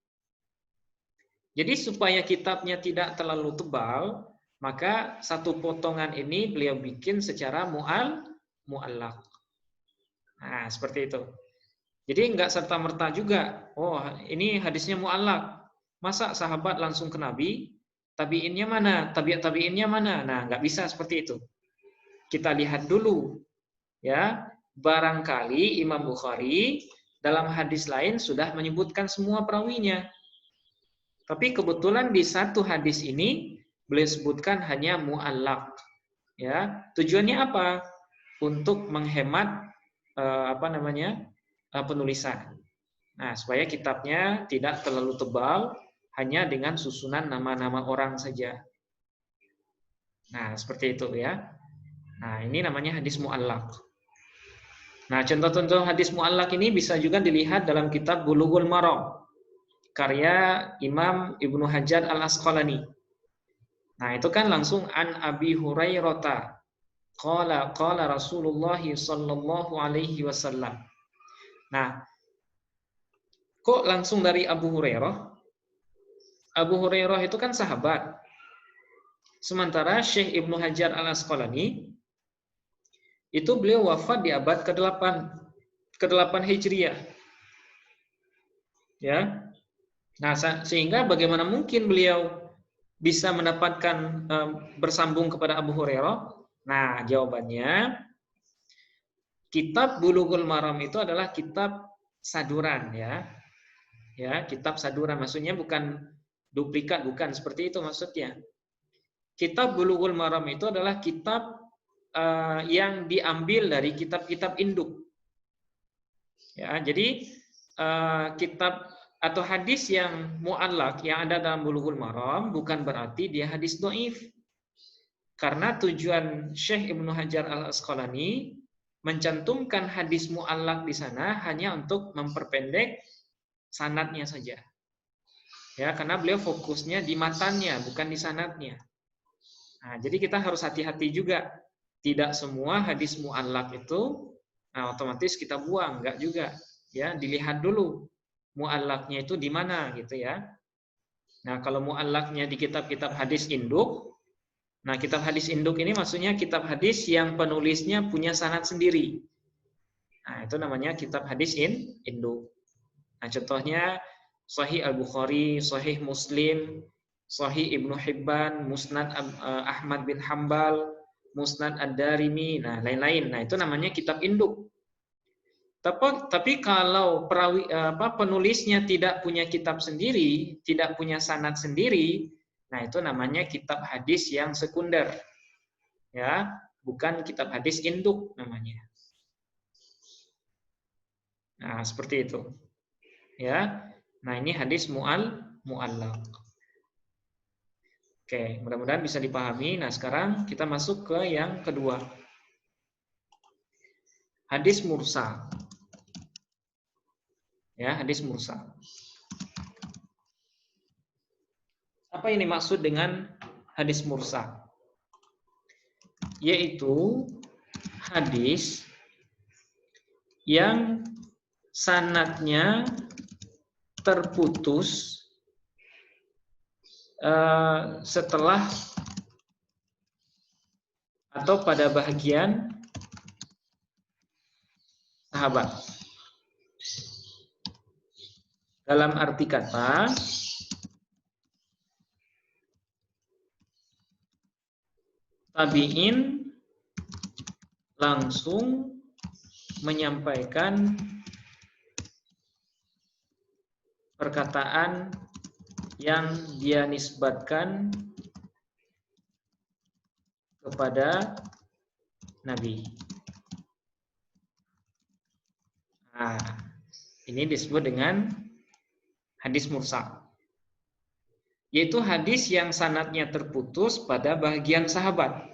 Jadi supaya kitabnya tidak terlalu tebal, maka satu potongan ini beliau bikin secara mu'allaq. Nah, seperti itu. Jadi enggak serta-merta juga, oh ini hadisnya mu'allaq. Masa sahabat langsung ke Nabi, tabi'innya mana? Tabi'innya mana? Nah, enggak bisa seperti itu. Kita lihat dulu. Ya, barangkali Imam Bukhari dalam hadis lain sudah menyebutkan semua perawinya. Tapi kebetulan di satu hadis ini beliau sebutkan hanya mu'allaq. Ya, tujuannya apa? Untuk menghemat penulisan. Nah, supaya kitabnya tidak terlalu tebal, hanya dengan susunan nama-nama orang saja. Nah, seperti itu ya. Nah, ini namanya hadis mu'allaq. Nah, contoh-contoh hadis mu'allaq ini bisa juga dilihat dalam kitab Bulughul Maram, karya Imam Ibnu Hajar Al-Asqalani. Nah, itu kan langsung an Abi Hurairah qala Rasulullah sallallahu alaihi wasallam. Nah, kok langsung dari Abu Hurairah? Abu Hurairah itu kan sahabat. Sementara Syekh Ibnu Hajar Al-Asqalani itu beliau wafat di abad ke-8 Hijriah. Ya. Nah, sehingga bagaimana mungkin beliau bisa mendapatkan bersambung kepada Abu Hurairah? Nah, jawabannya kitab Bulughul Maram itu adalah kitab saduran ya. Ya, kitab saduran maksudnya bukan duplikat, bukan seperti itu maksudnya. Kitab Bulughul Maram itu adalah kitab yang diambil dari kitab-kitab induk. Ya, jadi kitab atau hadis yang mu'allaq yang ada dalam Bulughul Maram bukan berarti dia hadis dhaif. Karena tujuan Syekh Ibnu Hajar Al-Asqalani mencantumkan hadis mu'allaq di sana hanya untuk memperpendek sanadnya saja. Ya, karena beliau fokusnya di matannya, bukan di sanadnya. Nah, jadi kita harus hati-hati juga. Tidak semua hadis mu'allaq itu otomatis kita buang, enggak juga. Ya, dilihat dulu mu'allaqnya itu di mana gitu ya. Nah, kalau mu'allaqnya di kitab-kitab hadis induk, nah kitab hadis induk ini maksudnya kitab hadis yang penulisnya punya sanad sendiri. Nah, itu namanya kitab hadis induk. Nah, contohnya Sahih Al-Bukhari, Sahih Muslim, Sahih Ibnu Hibban, Musnad Ahmad bin Hambal, Musnad Ad-Darimi, nah lain-lain. Nah, itu namanya kitab induk. Tapi kalau penulisnya tidak punya kitab sendiri, tidak punya sanad sendiri, nah itu namanya kitab hadis yang sekunder. Ya, bukan kitab hadis induk namanya. Nah, seperti itu. Ya. Nah, ini hadis mu'allaq. Oke, mudah-mudahan bisa dipahami. Nah, sekarang kita masuk ke yang kedua. Hadis mursal. Ya, hadis mursal. Apa ini maksud dengan hadis mursal? Yaitu hadis yang sanadnya terputus setelah atau pada bahagian sahabat. Dalam arti kata, tabi'in langsung menyampaikan perkataan yang dia nisbatkan kepada Nabi. Nah, ini disebut dengan hadis mursal. Yaitu hadis yang sanadnya terputus pada bagian sahabat.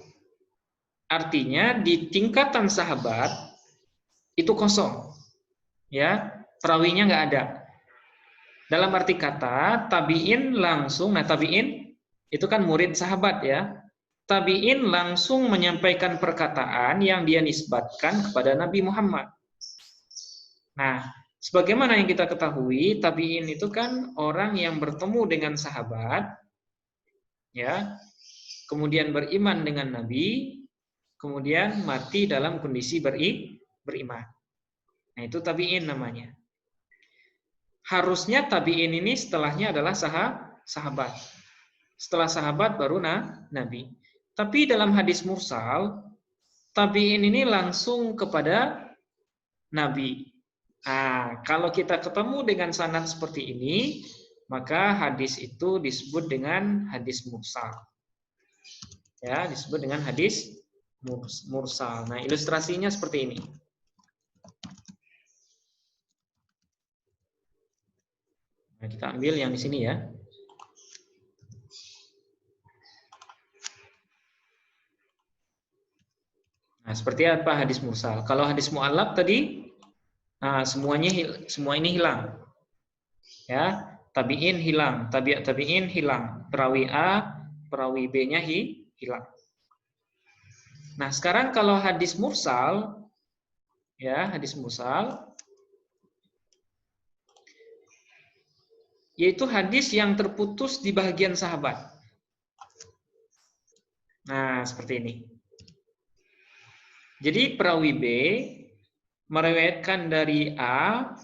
Artinya di tingkatan sahabat itu kosong. Ya, perawinya nggak ada. Dalam arti kata, tabi'in langsung, nah tabi'in itu kan murid sahabat ya. Tabi'in langsung menyampaikan perkataan yang dia nisbatkan kepada Nabi Muhammad. Nah, sebagaimana yang kita ketahui, tabi'in itu kan orang yang bertemu dengan sahabat, ya, kemudian beriman dengan Nabi, kemudian mati dalam kondisi beriman. Nah, itu tabi'in namanya. Harusnya tabi'in ini setelahnya adalah sahabat. Setelah sahabat baru Nabi. Tapi dalam hadis mursal, tabi'in ini langsung kepada Nabi. Nah, kalau kita ketemu dengan sanad seperti ini, maka hadis itu disebut dengan hadis mursal. Ya, disebut dengan hadis mursal. Nah, ilustrasinya seperti ini. Nah, kita ambil yang di sini ya. Nah, seperti apa hadis mursal? Kalau hadis mu'allaq tadi, nah, semua ini hilang. Ya, tabi'in hilang, tabi'in hilang, perawi A, perawi B-nya hilang. Nah, sekarang kalau hadis mursal, ya, hadis mursal yaitu hadis yang terputus di bagian sahabat. Nah, seperti ini. Jadi perawi B meriwayatkan dari A,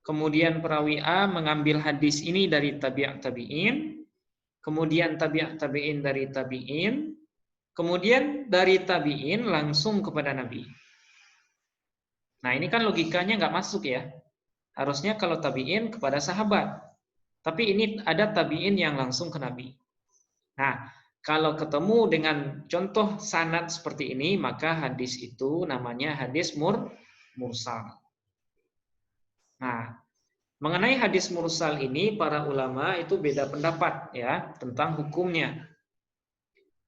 kemudian perawi A mengambil hadis ini dari tabi'in, kemudian tabi'in dari tabi'in, kemudian dari tabi'in langsung kepada Nabi. Nah, ini kan logikanya nggak masuk ya. Harusnya kalau tabi'in kepada sahabat. Tapi ini ada tabi'in yang langsung ke Nabi. Nah, kalau ketemu dengan contoh sanad seperti ini, maka hadis itu namanya hadis mursal. Nah, mengenai hadis mursal ini para ulama itu beda pendapat ya tentang hukumnya.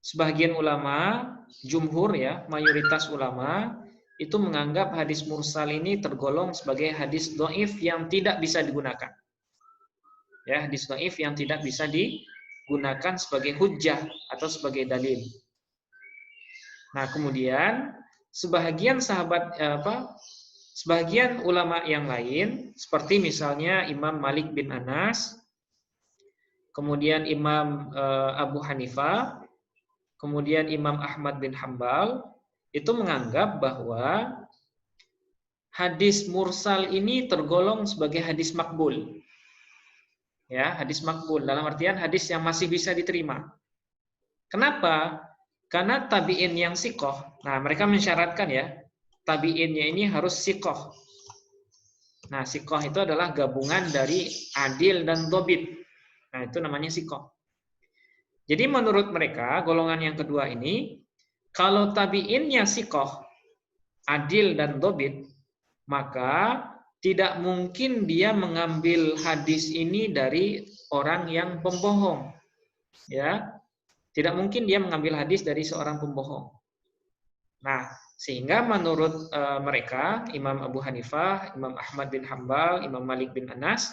Sebagian ulama, jumhur ya, mayoritas ulama itu menganggap hadis mursal ini tergolong sebagai hadis dhaif yang tidak bisa digunakan. Ya, hadis dhaif yang tidak bisa digunakan sebagai hujjah atau sebagai dalil. Nah, kemudian sebagian sebagian ulama yang lain seperti misalnya Imam Malik bin Anas, kemudian Imam Abu Hanifah, kemudian Imam Ahmad bin Hambal itu menganggap bahwa hadis mursal ini tergolong sebagai hadis makbul. Ya, hadis makbul dalam artian hadis yang masih bisa diterima. Kenapa? Karena tabi'in yang sikoh. Nah, mereka mensyaratkan ya, tabi'innya ini harus sikoh. Nah, sikoh itu adalah gabungan dari adil dan dobit. Nah, itu namanya sikoh. Jadi menurut mereka, golongan yang kedua ini, kalau tabi'innya sikoh, adil dan dobit, maka tidak mungkin dia mengambil hadis ini dari orang yang pembohong. Ya, tidak mungkin dia mengambil hadis dari seorang pembohong. Nah, sehingga menurut mereka, Imam Abu Hanifah, Imam Ahmad bin Hambal, Imam Malik bin Anas,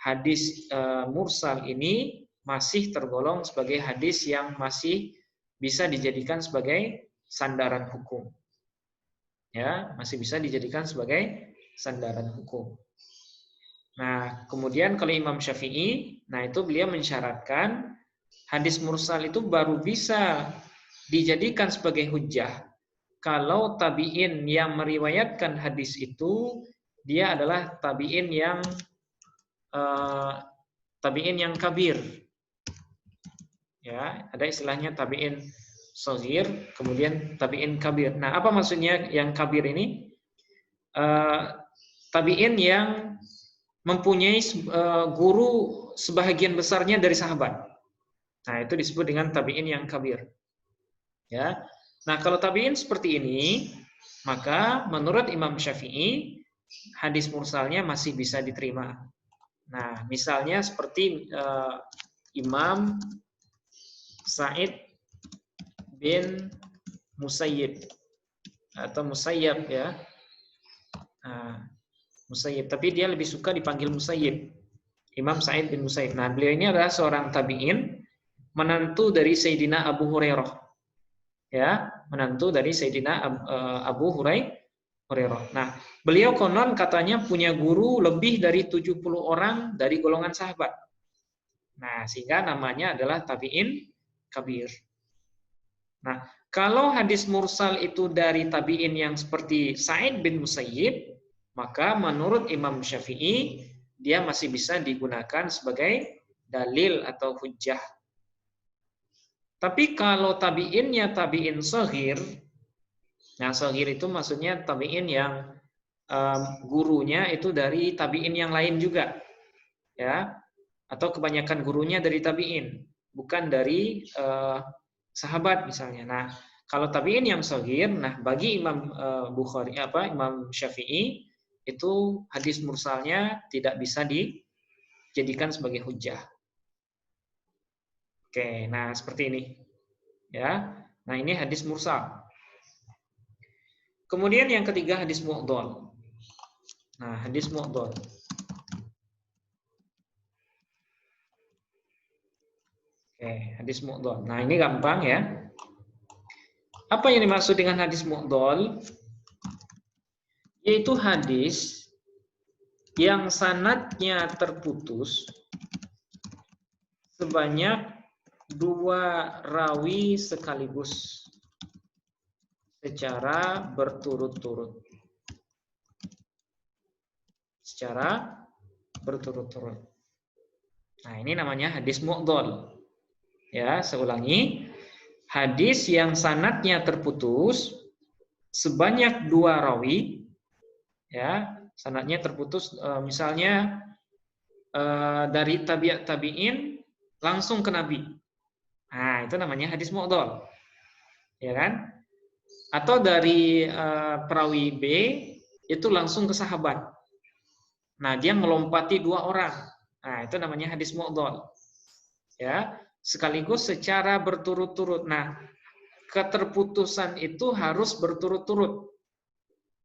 hadis mursal ini masih tergolong sebagai hadis yang masih bisa dijadikan sebagai sandaran hukum. Ya, masih bisa dijadikan sebagai sandaran hukum. Nah, kemudian kalau Imam Syafi'i, nah itu beliau mensyaratkan hadis mursal itu baru bisa dijadikan sebagai hujjah kalau tabi'in yang meriwayatkan hadis itu dia adalah tabi'in yang kabir. Ya, ada istilahnya tabi'in shaghir, kemudian tabi'in kabir. Nah, apa maksudnya yang kabir ini? Tabi'in yang mempunyai guru sebahagian besarnya dari sahabat. Nah, itu disebut dengan tabi'in yang kabir. Ya. Nah, kalau tabi'in seperti ini, maka menurut Imam Syafi'i, hadis mursalnya masih bisa diterima. Nah, misalnya seperti Imam Sa'id bin Musayyib atau Musayyab ya. Musayyib, tapi dia lebih suka dipanggil Musayyib. Imam Sa'id bin Musayyib. Nah, beliau ini adalah seorang tabi'in, menantu dari Sayyidina Abu Hurairah. Ya, menantu dari Sayyidina Abu Hurairah. Nah, beliau konon katanya punya guru lebih dari 70 orang dari golongan sahabat. Nah, sehingga namanya adalah tabi'in kabir. Nah, kalau hadis mursal itu dari tabi'in yang seperti Sa'id bin Musayyib, maka menurut Imam Syafi'i dia masih bisa digunakan sebagai dalil atau hujjah. Tapi kalau tabi'innya tabi'in shaghir, nah shaghir itu maksudnya tabi'in yang gurunya itu dari tabi'in yang lain juga, ya, atau kebanyakan gurunya dari tabi'in, bukan dari sahabat misalnya. Nah, kalau tabi'in yang shagir, nah bagi Imam Imam Syafi'i itu hadis mursalnya tidak bisa dijadikan sebagai hujjah. Oke, nah seperti ini. Ya. Nah, ini hadis mursal. Kemudian yang ketiga hadis mu'dhal. Nah, hadis mu'dhal. Oke, hadis mu'dhal. Nah, ini gampang ya. Apa yang dimaksud dengan hadis mu'dhal? Yaitu hadis yang sanadnya terputus sebanyak 2 rawi sekaligus secara berturut-turut. Secara berturut-turut. Nah, ini namanya hadis mu'dhal. Ya, saya ulangi. Hadis yang sanadnya terputus sebanyak 2 rawi, ya, sanadnya terputus misalnya dari tabi'in langsung ke Nabi. Nah, itu namanya hadis mu'dhal. Ya kan? Atau dari perawi B itu langsung ke sahabat. Nah, dia melompati 2 orang. Nah, itu namanya hadis mu'dhal. Ya, sekaligus secara berturut-turut. Nah, keterputusan itu harus berturut-turut.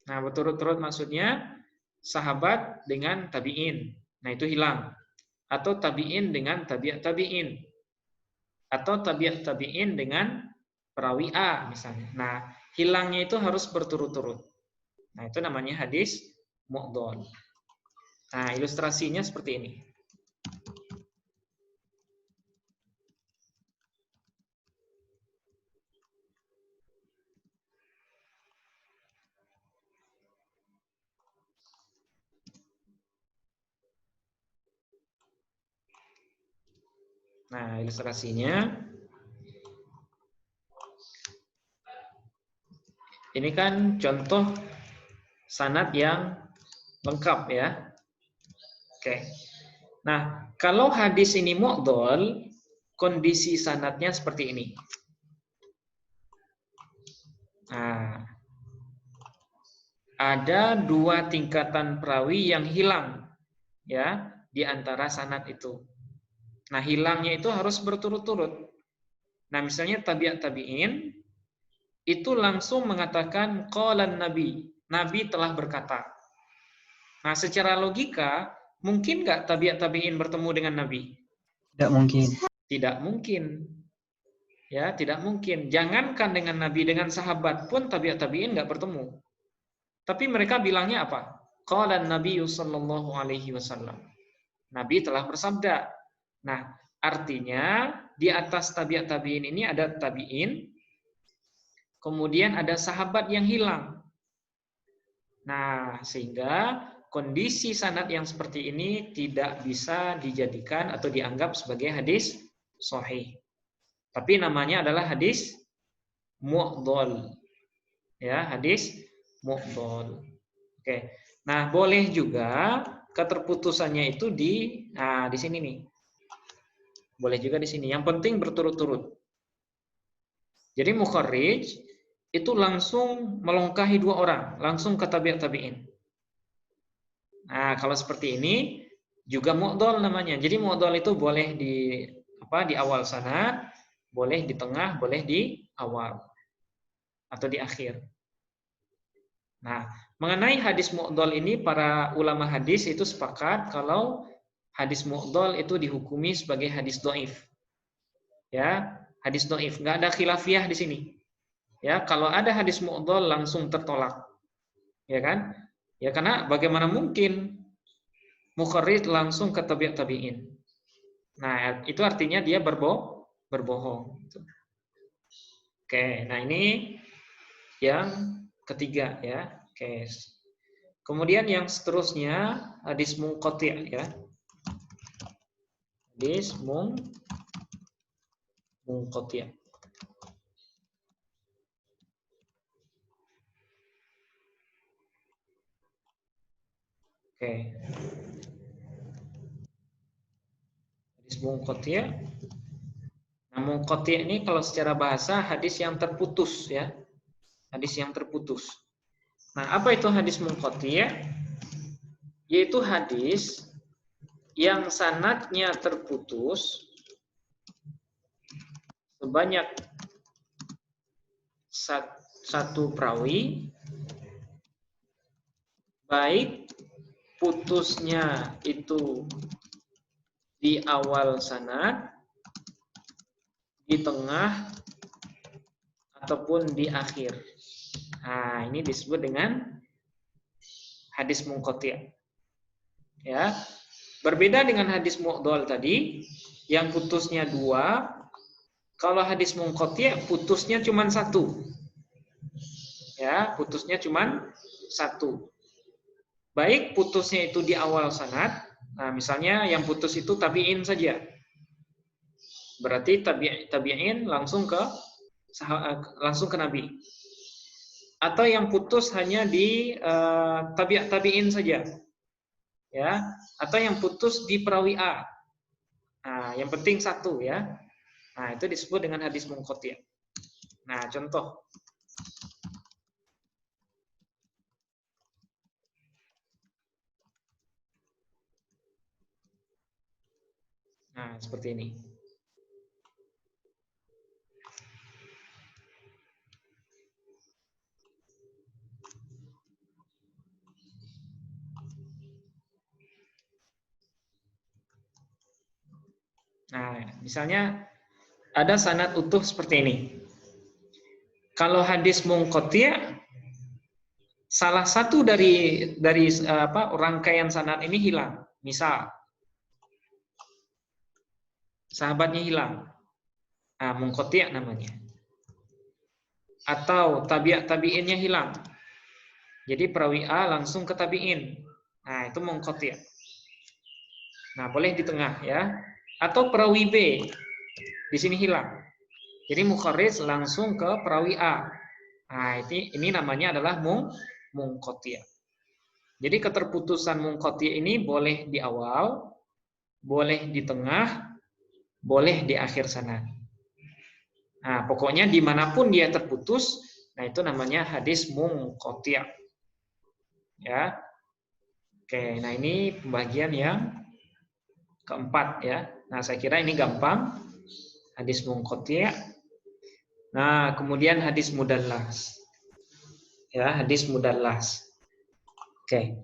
Nah, berturut-turut maksudnya sahabat dengan tabi'in. Nah, itu hilang. Atau tabi'in dengan tabi'at tabi'in. Atau tabi'at tabi'in dengan perawi A misalnya. Nah, hilangnya itu harus berturut-turut. Nah, itu namanya hadis mu'dhal. Nah, ilustrasinya seperti ini. Nah, ilustrasinya ini kan contoh sanad yang lengkap ya. Oke. Nah, kalau hadis ini mu'dhal, kondisi sanadnya seperti ini. Nah, ada 2 tingkatan perawi yang hilang ya di antara sanad itu. Nah, hilangnya itu harus berturut-turut. Nah, misalnya tabi'at tabi'in itu langsung mengatakan qalan Nabi. Nabi telah berkata. Nah, secara logika, mungkin nggak tabi'at tabi'in bertemu dengan Nabi? Tidak mungkin. Tidak mungkin. Ya, tidak mungkin. Jangankan dengan Nabi, dengan sahabat pun tabi'at tabi'in nggak bertemu. Tapi mereka bilangnya apa? Qalan Nabi sallallahu alaihi wasallam. Nabi telah bersabda. Nah, artinya di atas tabi'at tabi'in ini ada tabi'in, kemudian ada sahabat yang hilang. Nah, sehingga kondisi sanad yang seperti ini tidak bisa dijadikan atau dianggap sebagai hadis sahih. Tapi namanya adalah hadis mu'dhal. Ya, hadis mu'dhal. Oke. Nah, boleh juga keterputusannya itu di sini nih. Boleh juga di sini. Yang penting berturut-turut. Jadi mukharrij itu langsung melongkahi 2 orang, langsung ke tabi'at tabi'in. Nah, kalau seperti ini juga mu'dhal namanya. Jadi mu'dhal itu boleh di awal sanad, boleh di tengah, boleh di awal atau di akhir. Nah, mengenai hadis mu'dhal ini para ulama hadis itu sepakat kalau hadis mu'dhal itu dihukumi sebagai hadis dhaif. Ya, hadis dhaif, enggak ada khilafiyah di sini. Ya, kalau ada hadis mu'dhal langsung tertolak. Ya kan? Ya karena bagaimana mungkin mukharrij langsung ke tabi'at tabi'in. Nah, itu artinya dia berbohong. Oke, nah ini yang ketiga ya. Oke. Kemudian yang seterusnya hadis munqati' ya. Hadis munqati'. Oke. Hadis munqati'. Nah, Munqati' ini kalau secara bahasa hadis yang terputus ya. Hadis yang terputus. Nah, apa itu hadis munqati'? Yaitu hadis yang sanadnya terputus sebanyak satu perawi, baik putusnya itu di awal sanad, di tengah, ataupun di akhir. Nah, ini disebut dengan hadis munqati'. Ya. Berbeda dengan hadis mu'dhal tadi, yang putusnya 2, kalau hadis munqati' putusnya cuma 1. Ya, putusnya cuma 1. Baik putusnya itu di awal sanad. Nah, misalnya yang putus itu tabi'in saja. Berarti tabi'in langsung ke Nabi. Atau yang putus hanya di tabi'in saja. Ya, atau yang putus di perawi A. Nah, yang penting 1 ya. Nah, itu disebut dengan hadis munqati'. Nah, contoh. Nah, seperti ini. Nah, misalnya ada sanad utuh seperti ini. Kalau hadis munqati', salah satu dari rangkaian sanad ini hilang. Misal sahabatnya hilang. Nah, munqati' namanya. Atau tabi'innya hilang. Jadi perawi A langsung ke tabi'in. Nah, itu munqati'. Nah, boleh di tengah ya. Atau perawi B di sini hilang. Jadi mukharrij langsung ke perawi A. Nah, ini namanya adalah munqati'. Jadi keterputusan munqati' ini boleh di awal, boleh di tengah, boleh di akhir sanad. Nah, pokoknya dimanapun dia terputus, nah itu namanya hadis munqati'. Ya. Oke, nah ini pembagian yang keempat ya. Nah, saya kira ini gampang. Hadis munqati'. Nah, kemudian hadis mudallas. Ya, hadis mudallas. Oke.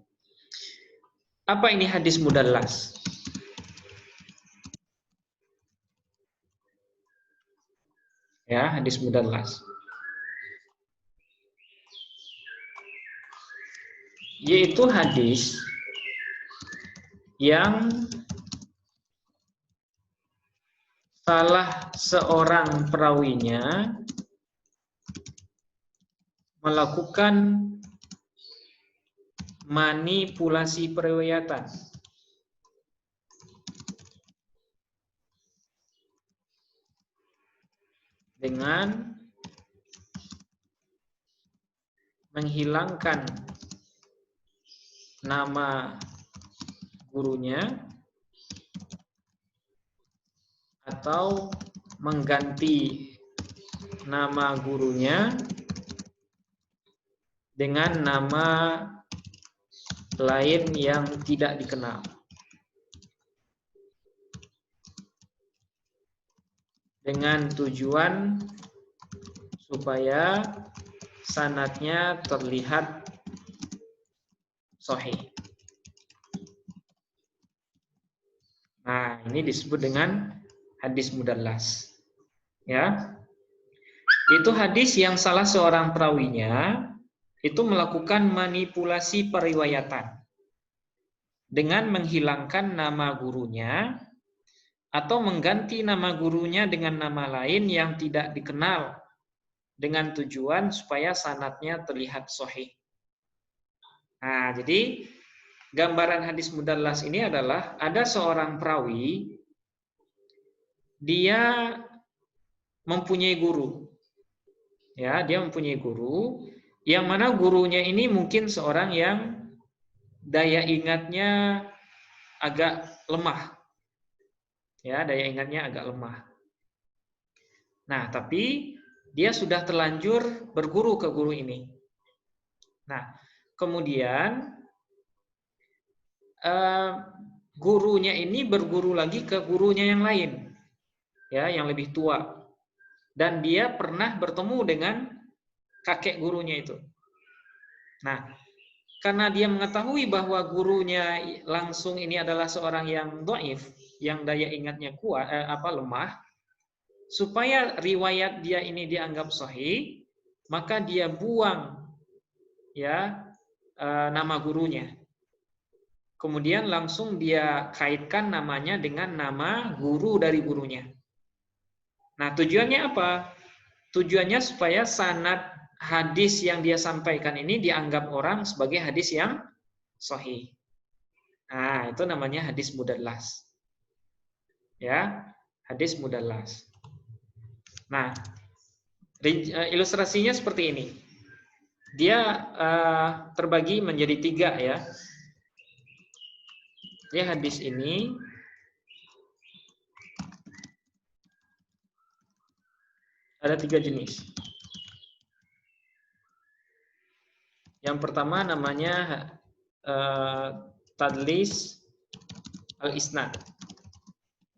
Apa ini hadis mudallas? Ya, hadis mudallas. Yaitu hadis yang salah seorang perawinya melakukan manipulasi periwayatan dengan menghilangkan nama gurunya atau mengganti nama gurunya dengan nama lain yang tidak dikenal. Dengan tujuan supaya sanadnya terlihat sahih. Nah, ini disebut dengan hadis mudallas. Ya. Itu hadis yang salah seorang perawinya itu melakukan manipulasi periwayatan dengan menghilangkan nama gurunya atau mengganti nama gurunya dengan nama lain yang tidak dikenal dengan tujuan supaya sanadnya terlihat sahih. Nah, jadi gambaran hadis mudallas ini adalah ada seorang perawi, dia mempunyai guru. Ya, dia mempunyai guru yang mana gurunya ini mungkin seorang yang daya ingatnya agak lemah. Ya, daya ingatnya agak lemah. Nah, tapi dia sudah terlanjur berguru ke guru ini. Nah, kemudian gurunya ini berguru lagi ke gurunya yang lain, ya, yang lebih tua. Dan dia pernah bertemu dengan kakek gurunya itu. Nah, karena dia mengetahui bahwa gurunya langsung ini adalah seorang yang dhaif, yang daya ingatnya kuat, lemah, supaya riwayat dia ini dianggap sahih, maka dia buang ya nama gurunya. Kemudian langsung dia kaitkan namanya dengan nama guru dari gurunya. Nah, tujuannya apa? Tujuannya supaya sanad hadis yang dia sampaikan ini dianggap orang sebagai hadis yang sahih. Nah, itu namanya hadis mudallas. Ya, hadis mudallas. Nah, ilustrasinya seperti ini. Dia terbagi menjadi 3 ya. Jadi hadis ini ada 3 jenis. Yang pertama namanya tadlis al-isnad.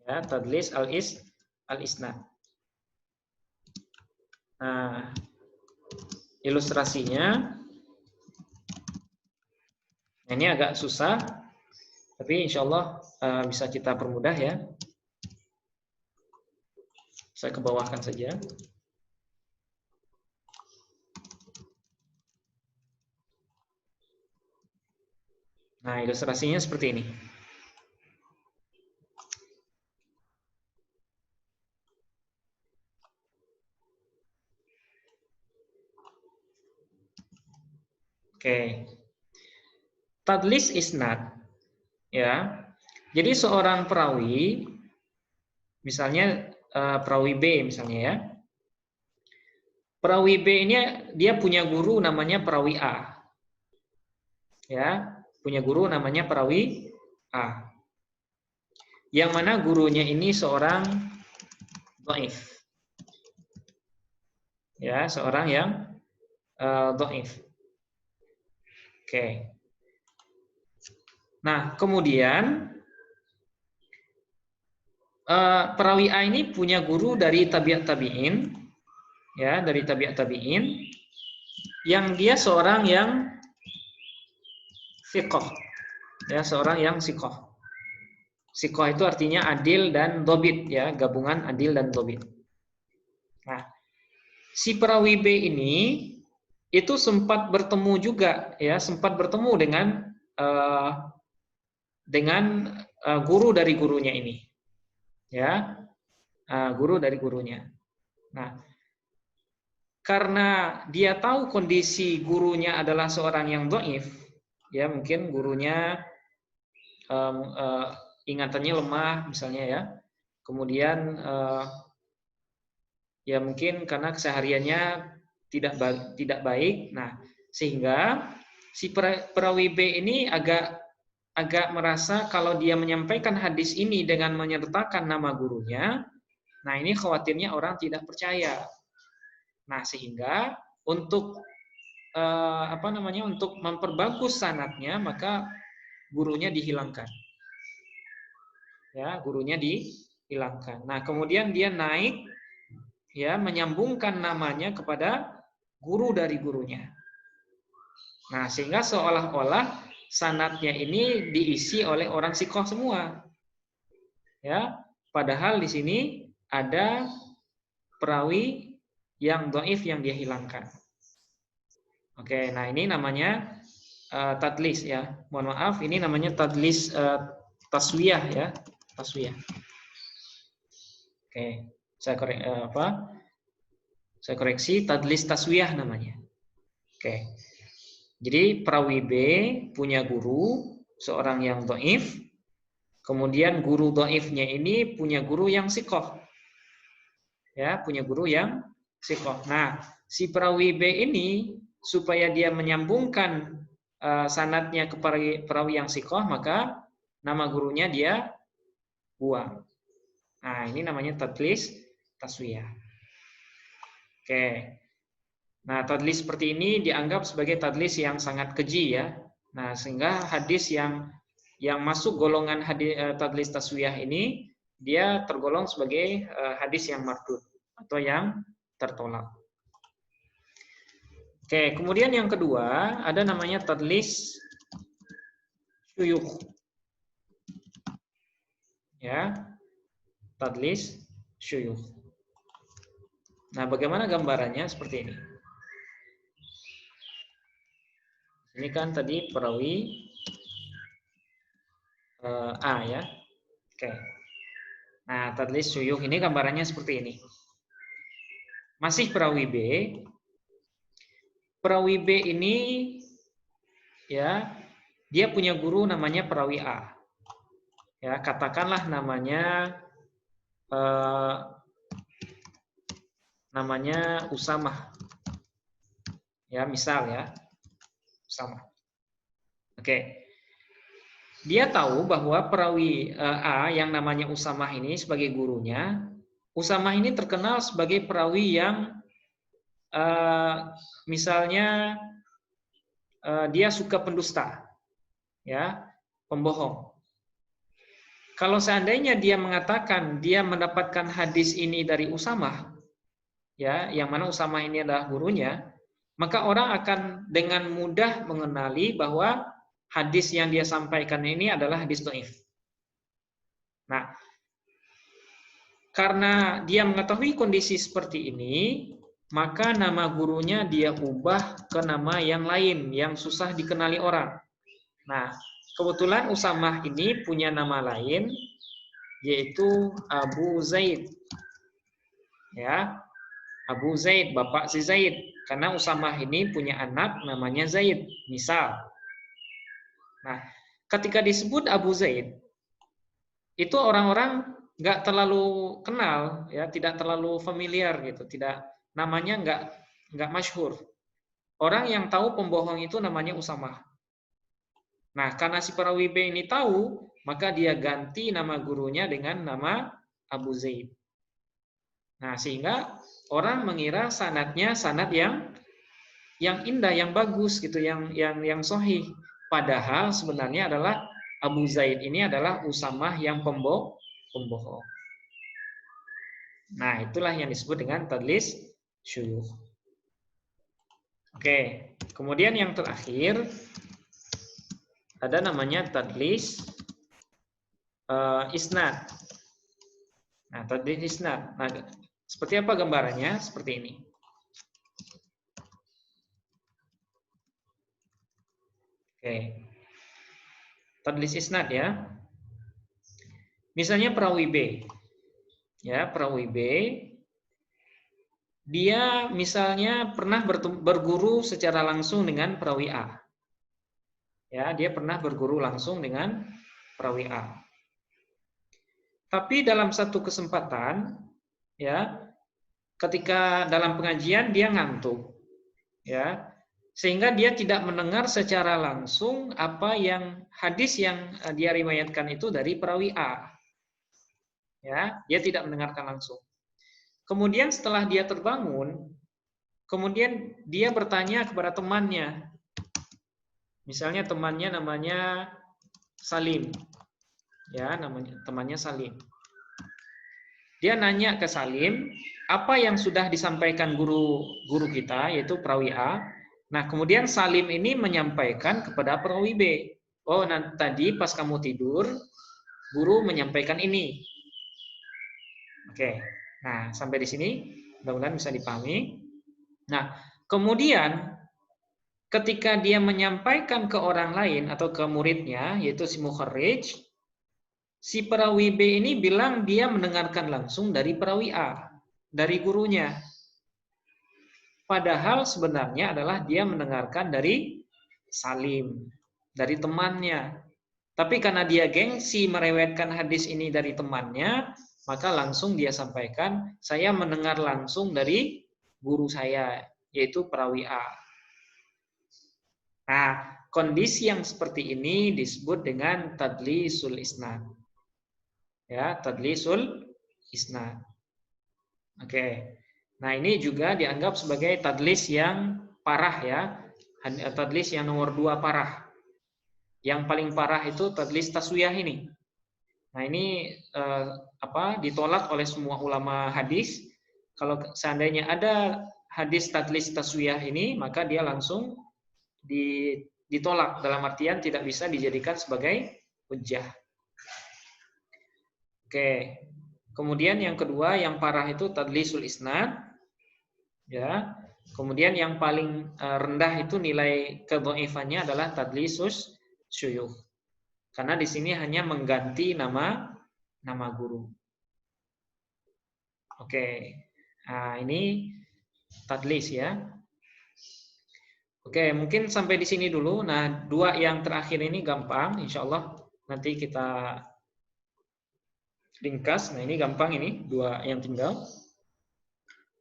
Ya, tadlis al-isnad. Nah, ilustrasinya ini agak susah, tapi insya Allah bisa kita permudah ya. Saya kebawahkan saja. Nah, ilustrasinya seperti ini. Oke. Tadlis isnad. Ya. Jadi seorang perawi, misalnya perawi B misalnya ya. Perawi B ini dia punya guru namanya perawi A. Ya, punya guru namanya perawi A. Yang mana gurunya ini seorang dhaif. Ya, seorang yang dhaif. Oke. Nah, kemudian perawi A ini punya guru dari tabi'at tabi'in, ya, dari tabi'at tabi'in, yang dia seorang yang siqah, ya, seorang yang siqah. Siqah itu artinya adil dan dobit, ya, gabungan adil dan dobit. Nah, si perawi B ini itu sempat bertemu juga, ya, sempat bertemu dengan guru dari gurunya ini, ya, guru dari gurunya. Nah, karena dia tahu kondisi gurunya adalah seorang yang dhaif, ya, mungkin gurunya ingatannya lemah misalnya ya, kemudian ya mungkin karena kesehariannya tidak baik. Nah, sehingga si perawi B ini agak merasa kalau dia menyampaikan hadis ini dengan menyertakan nama gurunya, nah ini khawatirnya orang tidak percaya. Nah, sehingga untuk untuk memperbagus sanadnya, maka gurunya dihilangkan. Ya, gurunya dihilangkan. Nah, kemudian dia naik, ya, menyambungkan namanya kepada guru dari gurunya. Nah, sehingga seolah-olah sanadnya ini diisi oleh orang siqah semua. Ya, padahal di sini ada perawi yang dhaif yang dia hilangkan. Oke, nah ini namanya tadlis ya. Mohon maaf, ini namanya tadlis taswiyah ya, taswiyah. Oke, saya koreksi, tadlis taswiyah namanya. Oke. Jadi perawi B punya guru seorang yang dhaif, kemudian guru dhaifnya ini punya guru yang siqah. Ya, punya guru yang siqah. Nah, si perawi B ini supaya dia menyambungkan sanadnya ke perawi yang siqah, maka nama gurunya dia buang. Nah, ini namanya tadlis taswiyah. Oke. Nah, tadlis seperti ini dianggap sebagai tadlis yang sangat keji ya. Nah, sehingga hadis yang masuk golongan hadis tadlis taswiyah ini dia tergolong sebagai hadis yang mardud atau yang tertolak. Oke, kemudian yang kedua ada namanya tadlis syuyukh. Ya, tadlis syuyukh. Nah, bagaimana gambarannya seperti ini? Ini kan tadi perawi A ya. Oke. Nah, tadlis syuyukh ini gambarannya seperti ini. Masih perawi B. Perawi B ini ya, dia punya guru namanya perawi A. Ya, katakanlah namanya Usamah. Ya, misal ya. Usamah. Oke. Dia tahu bahwa perawi A yang namanya Usamah ini sebagai gurunya, Usamah ini terkenal sebagai perawi yang misalnya dia suka pendusta, ya, pembohong. Kalau seandainya dia mengatakan dia mendapatkan hadis ini dari Usamah, ya, yang mana Usamah ini adalah gurunya, maka orang akan dengan mudah mengenali bahwa hadis yang dia sampaikan ini adalah hadis dhaif. Nah, karena dia mengetahui kondisi seperti ini, maka nama gurunya dia ubah ke nama yang lain yang susah dikenali orang. Nah, kebetulan Usamah ini punya nama lain yaitu Abu Zaid. Ya. Abu Zaid, bapak si Zaid. Karena Usamah ini punya anak namanya Zaid, misal. Nah, ketika disebut Abu Zaid, itu orang-orang nggak terlalu kenal, ya, tidak terlalu familiar gitu, tidak, namanya nggak masyhur. Orang yang tahu pembohong itu namanya Usamah. Nah, karena si perawi B ini tahu, maka dia ganti nama gurunya dengan nama Abu Zaid. Nah, sehingga orang mengira sanadnya sanad yang indah, yang bagus gitu, yang sahih. Padahal sebenarnya adalah Abu Zaid ini adalah Usamah yang pembohong. Nah, itulah yang disebut dengan tadlis syuyukh. Oke, kemudian yang terakhir ada namanya tadlis isnad. Nah, tadlis isnad. Nah, seperti apa gambarannya? Seperti ini. Oke. Tadlis isnad ya. Misalnya perawi B. Ya, perawi B dia misalnya pernah berguru secara langsung dengan perawi A. Ya, dia pernah berguru langsung dengan perawi A. Tapi dalam satu kesempatan, ya, ketika dalam pengajian dia ngantuk, ya, sehingga dia tidak mendengar secara langsung apa yang hadis yang dia riwayatkan itu dari perawi A. Ya, dia tidak mendengarkan langsung. Kemudian setelah dia terbangun, kemudian dia bertanya kepada temannya. Misalnya temannya namanya Salim. Ya, namanya temannya Salim. Dia nanya ke Salim, apa yang sudah disampaikan guru kita yaitu perawi A. Nah, kemudian Salim ini menyampaikan kepada perawi B. Oh, tadi pas kamu tidur, guru menyampaikan ini. Oke. Nah, sampai di sini mudah-mudahan bisa dipahami. Nah, kemudian ketika dia menyampaikan ke orang lain atau ke muridnya, yaitu si mukharrij, si perawi B ini bilang dia mendengarkan langsung dari perawi A, dari gurunya. Padahal sebenarnya adalah dia mendengarkan dari Salim, dari temannya. Tapi karena dia gengsi merewetkan hadis ini dari temannya, maka langsung dia sampaikan, saya mendengar langsung dari guru saya, yaitu perawi A. Nah, kondisi yang seperti ini disebut dengan tadlisul isnad. Ya, tadlisul isnad. Oke. Nah, ini juga dianggap sebagai tadlis yang parah ya. Tadlis yang nomor 2 parah. Yang paling parah itu tadlis taswiyah ini. Nah, ini ditolak oleh semua ulama hadis. Kalau seandainya ada hadis tadlis taswiyah ini, maka dia langsung ditolak, dalam artian tidak bisa dijadikan sebagai hujjah. Oke. Kemudian yang kedua yang parah itu tadlisul isnad. Ya. Kemudian yang paling rendah itu nilai kedhaifannya adalah tadlisus syuyukh. Karena di sini hanya mengganti nama guru. Oke. Nah, ini tadlis ya. Oke, mungkin sampai di sini dulu. Nah, 2 yang terakhir ini gampang, insya Allah nanti kita ringkas. Nah, ini gampang ini, 2 yang tinggal.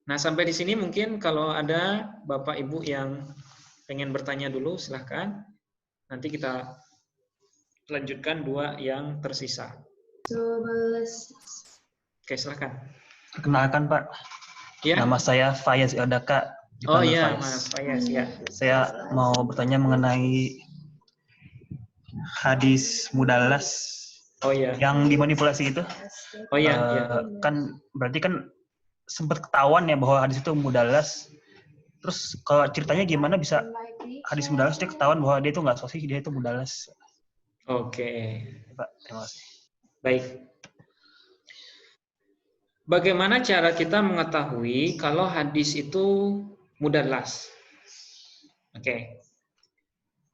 Nah, sampai di sini mungkin kalau ada Bapak Ibu yang pengen bertanya dulu, silahkan. Nanti kita lanjutkan 2 yang tersisa. Oke, silahkan. Perkenalkan Pak, Ya. nama saya Fayaz Iodaka. Oh iya, Mas Fayaz ya. Saya mau bertanya mengenai hadis mudallas. Oh iya. Yang dimanipulasi itu. Oh iya, iya. Kan berarti kan sempat ketahuan ya bahwa hadis itu mudallas. Terus kalau ceritanya gimana bisa hadis mudallas dia ketahuan bahwa dia itu nggak sahih, dia itu mudallas. Oke. Pak, terima kasih. Baik. Bagaimana cara kita mengetahui kalau hadis itu mudallas? Oke.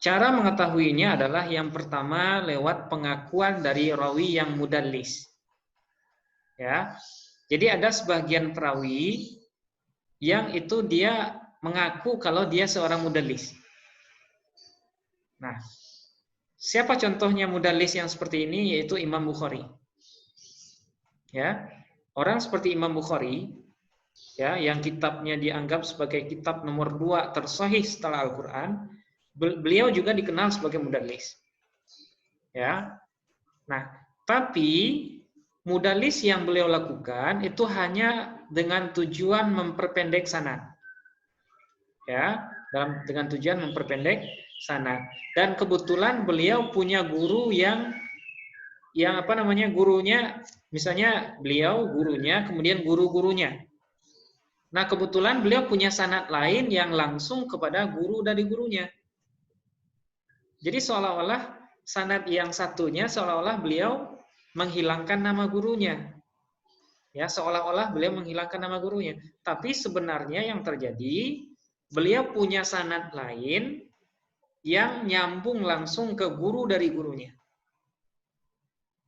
Cara mengetahuinya adalah yang pertama lewat pengakuan dari rawi yang mudallis. Ya. Jadi ada sebagian perawi yang itu dia mengaku kalau dia seorang mudallis. Nah, siapa contohnya mudallis yang seperti ini? Yaitu Imam Bukhari. Ya. Orang seperti Imam Bukhari, ya, yang kitabnya dianggap sebagai kitab nomor 2 tersahih setelah Al-Quran, beliau juga dikenal sebagai mudallis. Ya. Nah, tapi mudallis yang beliau lakukan itu hanya dengan tujuan memperpendek sanad. Ya, dengan tujuan memperpendek sanad. Dan kebetulan beliau punya guru yang gurunya, misalnya beliau gurunya, kemudian guru-gurunya. Nah, kebetulan beliau punya sanad lain yang langsung kepada guru dari gurunya. Jadi seolah-olah sanad yang satunya seolah-olah beliau menghilangkan nama gurunya. Ya, seolah-olah beliau menghilangkan nama gurunya. Tapi sebenarnya yang terjadi, beliau punya sanad lain yang nyambung langsung ke guru dari gurunya.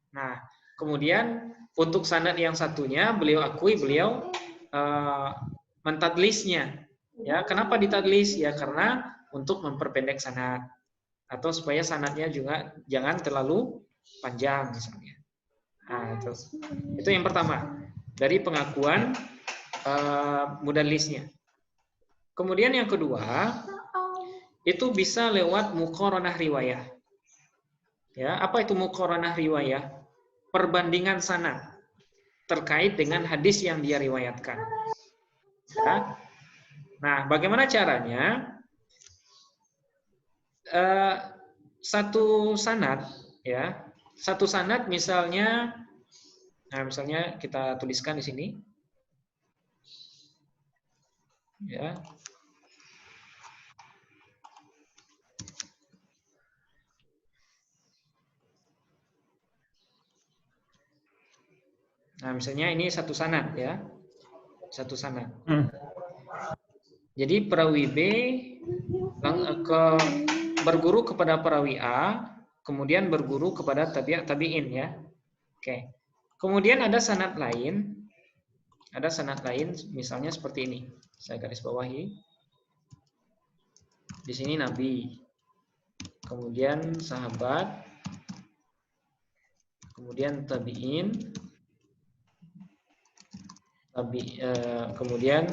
Nah, kemudian untuk sanad yang satunya beliau akui beliau mentadlisnya. Ya, kenapa ditadlis? Ya karena untuk memperpendek sanad atau supaya sanadnya juga jangan terlalu panjang misalnya. Nah, itu yang pertama dari pengakuan mudallisnya. Kemudian yang kedua itu bisa lewat muqaranah riwayah. Ya, apa itu muqaranah riwayah? Perbandingan sanad terkait dengan hadis yang dia riwayatkan. Ya. Nah, bagaimana caranya? Satu sanad, ya, satu sanad misalnya, nah misalnya kita tuliskan di sini, ya. Nah, misalnya ini satu sanad ya. Satu sanad. Jadi perawi B berguru kepada perawi A, kemudian berguru kepada tabi'in ya. Oke. Kemudian ada sanad lain. Ada sanad lain misalnya seperti ini. Saya garis bawahi. Di sini Nabi. Kemudian sahabat. Kemudian tabi'in. Kemudian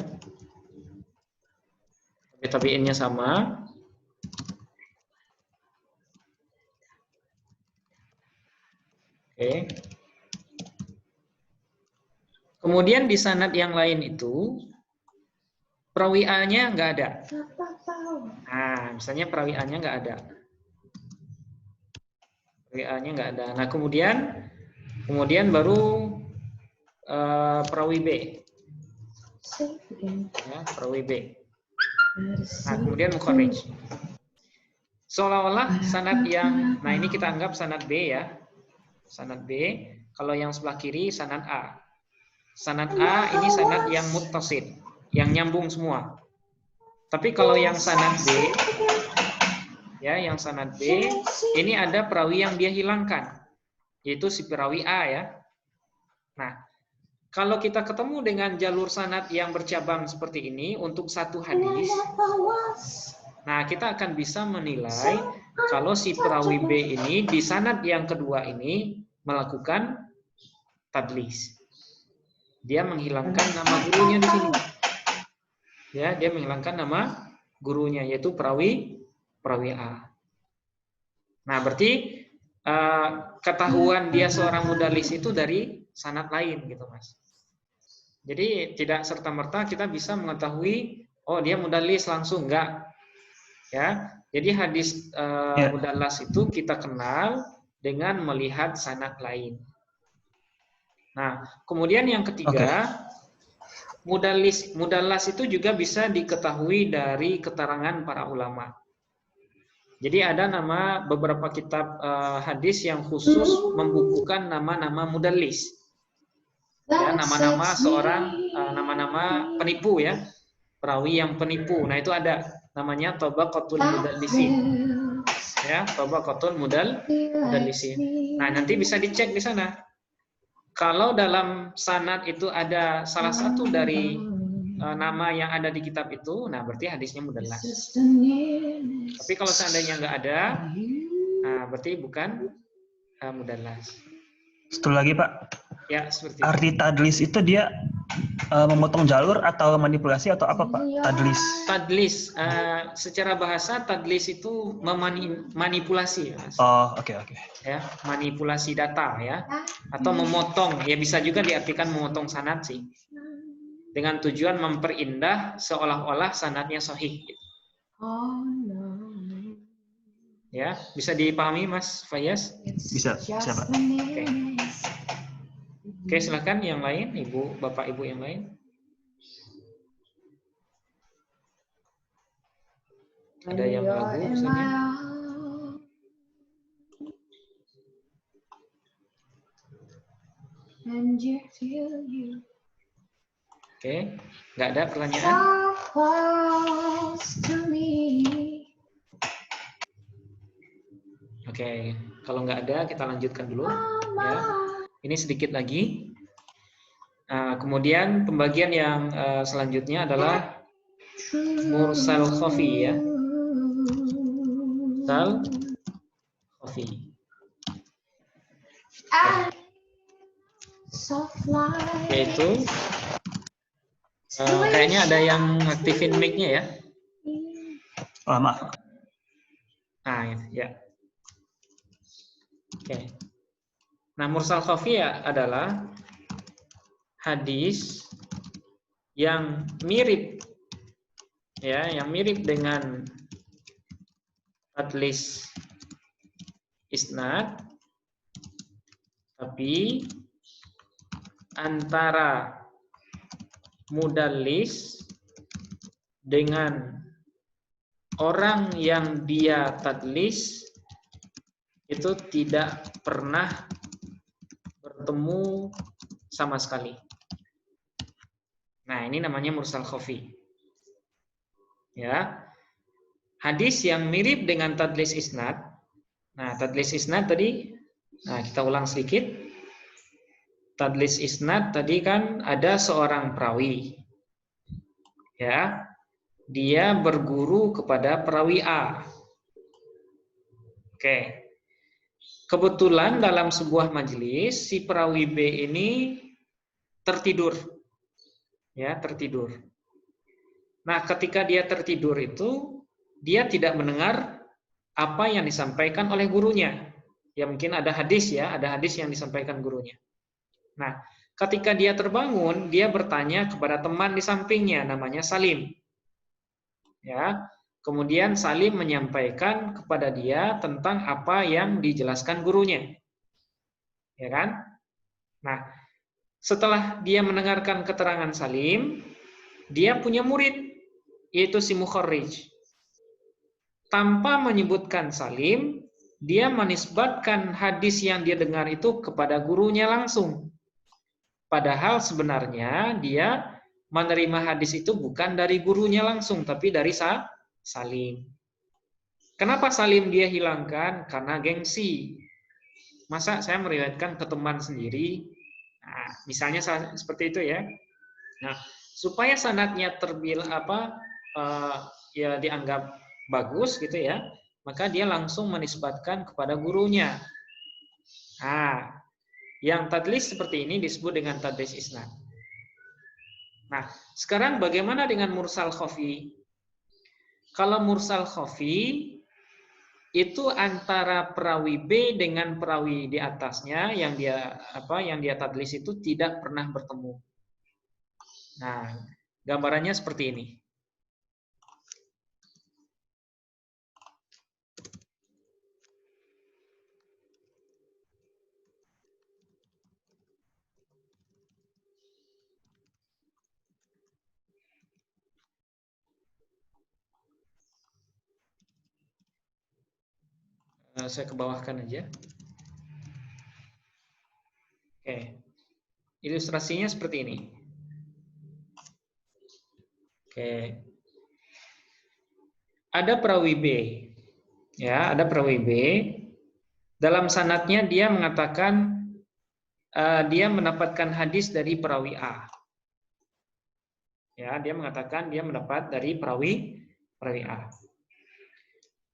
tabi'innya sama. Oke. Kemudian di sanad yang lain itu perawi A-nya nggak ada. Nah, misalnya perawi A-nya nggak ada. Perawi A-nya nggak ada. Nah, kemudian baru perawi B. Ya, perawi B. Nah, kemudian mukharrij. Seolah-olah sanad yang, nah ini kita anggap sanad B ya. Sanad B, kalau yang sebelah kiri sanad A. Sanad A ini sanad yang muttasil, yang nyambung semua. Tapi kalau yang sanad B, ya, yang sanad B, ini ada perawi yang dia hilangkan, yaitu si perawi A ya. Nah, kalau kita ketemu dengan jalur sanad yang bercabang seperti ini untuk satu hadis, nah kita akan bisa menilai kalau si perawi B ini di sanad yang kedua ini melakukan tadlis. Dia menghilangkan nama gurunya di sini. Ya, dia menghilangkan nama gurunya yaitu perawi A. Nah, berarti ketahuan dia seorang mudallis itu dari sanad lain gitu, Mas. Jadi tidak serta-merta kita bisa mengetahui oh dia mudallis langsung, enggak. Ya. Jadi hadis mudallas itu kita kenal dengan melihat sanad lain. Nah, kemudian yang ketiga, mudallas itu juga bisa diketahui dari keterangan para ulama. Jadi ada beberapa kitab hadis yang khusus membukukan nama-nama mudallis. Ya, nama-nama nama-nama penipu ya. Perawi yang penipu. Nah, itu ada namanya Tabaqatul Mudallisin. Ya, Tabaqatul Mudallisin. Nah, nanti bisa dicek di sana. Kalau dalam sanad itu ada salah satu dari nama yang ada di kitab itu, nah berarti hadisnya mudallas. Tapi kalau seandainya nggak ada, nah berarti bukan mudallas. Satu lagi Pak. Ya, seperti arti itu. Tadlis itu dia memotong jalur atau manipulasi atau apa Pak? Tadlis. Tadlis, secara bahasa tadlis itu memanipulasi. Mas. Oh, oke. Ya, manipulasi data ya, atau memotong, ya bisa juga diartikan memotong sanad sih. Dengan tujuan memperindah seolah-olah sanadnya sahih. Ya, bisa dipahami Mas Fayaz? Bisa Pak. Oke, silakan yang lain, Ibu, Bapak, Ibu yang lain. Ada yang ragu misalnya? Oke, nggak ada pertanyaan? Oke, kalau nggak ada kita lanjutkan dulu. Ya. Ini sedikit lagi. Kemudian pembagian yang selanjutnya adalah mursal khafi ya. Mursal khafi. Yaitu kayaknya ada yang aktifin mic-nya ya. Oh, maaf. Nah, ya. Oke. Nah, mursal khafi adalah hadis yang mirip ya, yang mirip dengan tadlis isnad, tapi antara mudallis dengan orang yang dia tadlis itu tidak pernah bertemu sama sekali. Nah, ini namanya mursal khafi. Ya. Hadis yang mirip dengan tadlis isnad. Nah, tadlis isnad tadi, nah kita ulang sedikit. Tadlis isnad tadi kan ada seorang perawi. Ya. Dia berguru kepada perawi A. Oke. Kebetulan dalam sebuah majelis si perawi B ini tertidur. Ya, tertidur. Nah, ketika dia tertidur itu dia tidak mendengar apa yang disampaikan oleh gurunya. Ya mungkin ada hadis ya, ada hadis yang disampaikan gurunya. Nah, ketika dia terbangun, dia bertanya kepada teman di sampingnya namanya Salim. Ya. Kemudian Salim menyampaikan kepada dia tentang apa yang dijelaskan gurunya. Ya kan? Nah, setelah dia mendengarkan keterangan Salim, dia punya murid, yaitu si mukharrij. Tanpa menyebutkan Salim, dia menisbatkan hadis yang dia dengar itu kepada gurunya langsung. Padahal sebenarnya dia menerima hadis itu bukan dari gurunya langsung, tapi dari Salim. Kenapa Salim dia hilangkan? Karena gengsi. Masa saya meriwayatkan ke teman sendiri? Nah, misalnya seperti itu ya. Nah, supaya sanadnya ya dianggap bagus gitu ya, maka dia langsung menisbatkan kepada gurunya. Nah, yang tadlis seperti ini disebut dengan tadlis isnad. Nah, sekarang bagaimana dengan mursal khafi? Kalau mursal khafi itu antara perawi B dengan perawi di atasnya yang dia tadlis itu tidak pernah bertemu. Nah, gambarannya seperti ini. Saya ke bawahkan aja. Oke. Ilustrasinya seperti ini. Oke. Ada perawi B. Ya, ada perawi B. Dalam sanadnya dia mengatakan dia mendapatkan hadis dari perawi A. Ya, dia mengatakan dia mendapat dari perawi A.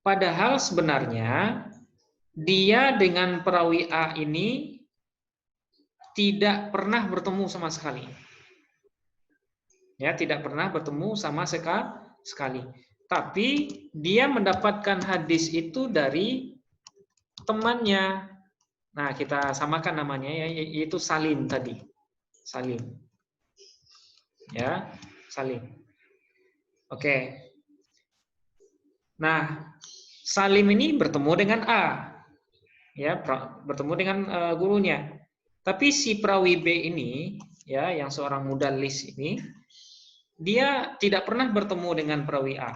Padahal sebenarnya dia dengan perawi A ini tidak pernah bertemu sama sekali. Ya, tidak pernah bertemu sama sekali. Tapi dia mendapatkan hadis itu dari temannya. Nah, kita samakan namanya ya, yaitu Salim tadi. Salim. Ya, Salim. Oke. Nah, Salim ini bertemu dengan A. Ya, bertemu dengan gurunya. Tapi si perawi B ini, ya, yang seorang mudallis ini, dia tidak pernah bertemu dengan perawi A.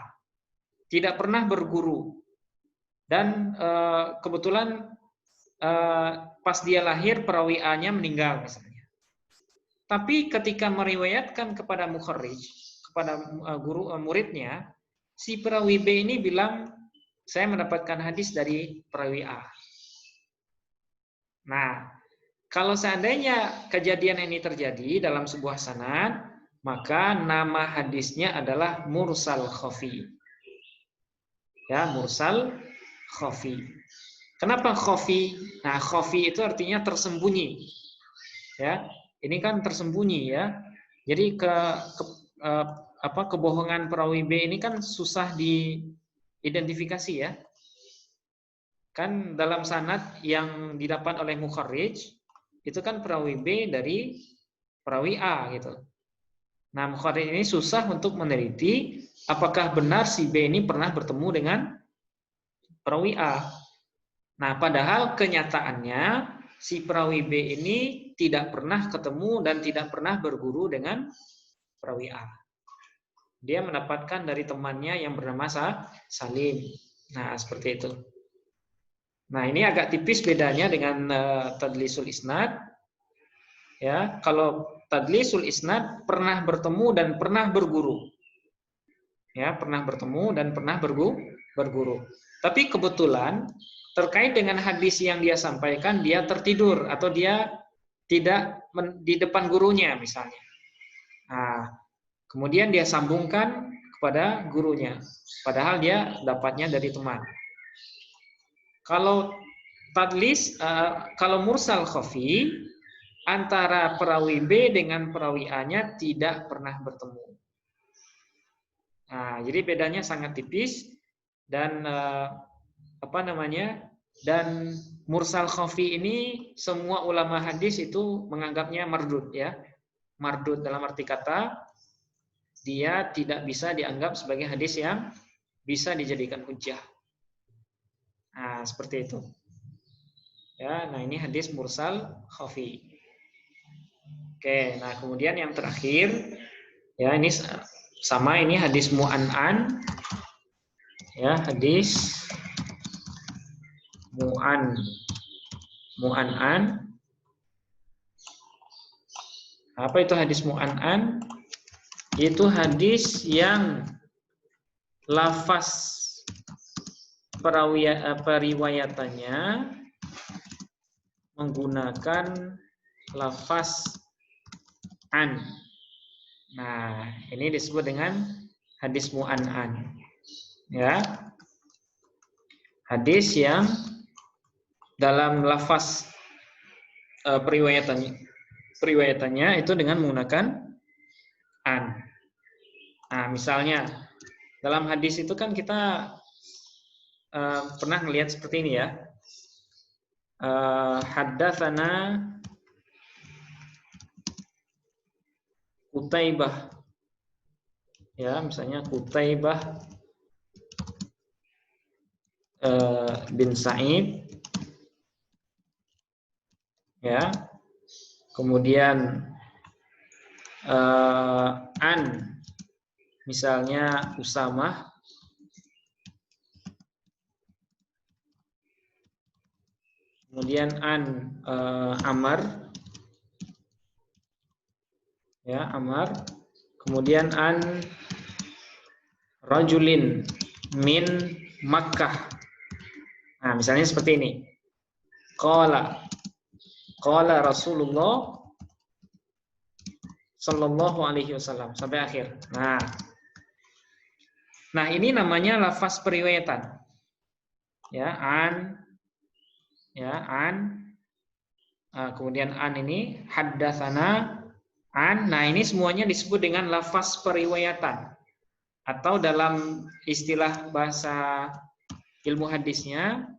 Tidak pernah berguru. Dan kebetulan pas dia lahir perawi A-nya meninggal misalnya. Tapi ketika meriwayatkan kepada mukharrij, kepada guru muridnya, si perawi B ini bilang, saya mendapatkan hadis dari perawi A. Nah, kalau seandainya kejadian ini terjadi dalam sebuah sanad, maka nama hadisnya adalah mursal khafi. Ya, mursal khafi. Kenapa khafi? Nah, khafi itu artinya tersembunyi. Ya, ini kan tersembunyi ya. Jadi kebohongan perawi B ini kan susah diidentifikasi ya. Kan dalam sanad yang didapat oleh mukharrij itu kan perawi B dari perawi A gitu. Nah, mukharrij ini susah untuk meneliti apakah benar si B ini pernah bertemu dengan perawi A. Nah, padahal kenyataannya si perawi B ini tidak pernah ketemu dan tidak pernah berguru dengan perawi A. Dia mendapatkan dari temannya yang bernama Salim. Nah, seperti itu. Nah, ini agak tipis bedanya dengan tadlisul isnad. Ya, kalau tadlisul isnad pernah bertemu dan pernah berguru. Ya, pernah bertemu dan pernah berguru. Tapi kebetulan terkait dengan hadis yang dia sampaikan, dia tertidur atau dia tidak di depan gurunya misalnya. Nah, kemudian dia sambungkan kepada gurunya, padahal dia dapatnya dari teman. Kalau tadlis, kalau mursal khafi, antara perawi B dengan perawi A-nya tidak pernah bertemu. Nah, jadi bedanya sangat tipis dan dan mursal khafi ini semua ulama hadis itu menganggapnya mardud ya. Mardud dalam arti kata dia tidak bisa dianggap sebagai hadis yang bisa dijadikan hujjah. Nah, seperti itu. Ya, nah ini hadis mursal khafi. Oke, nah kemudian yang terakhir, ya ini sama, ini hadis mu'an'an. Ya, hadis mu'an'an. Apa itu hadis mu'an'an? Itu hadis yang lafaz periwayatannya menggunakan lafaz an. Nah, ini disebut dengan hadis mu'an'an. Ya. Hadis yang dalam lafaz periwayatannya itu dengan menggunakan an. Nah, misalnya dalam hadis itu kan kita pernah melihat seperti ini ya. Haddatsana Qutaibah. Ya, misalnya Qutaibah bin Sa'id. Ya. Kemudian an misalnya Usamah. Kemudian an Amr, ya Amr. Kemudian an rajulin min Makkah. Nah, misalnya seperti ini. Qala Rasulullah sallallahu alaihi wasallam sampai akhir. Nah ini namanya lafaz periwayatan. Ya, an. Ya, an. Kemudian an ini haddatsana an. Nah, ini semuanya disebut dengan lafaz periwayatan. Atau dalam istilah bahasa ilmu hadisnya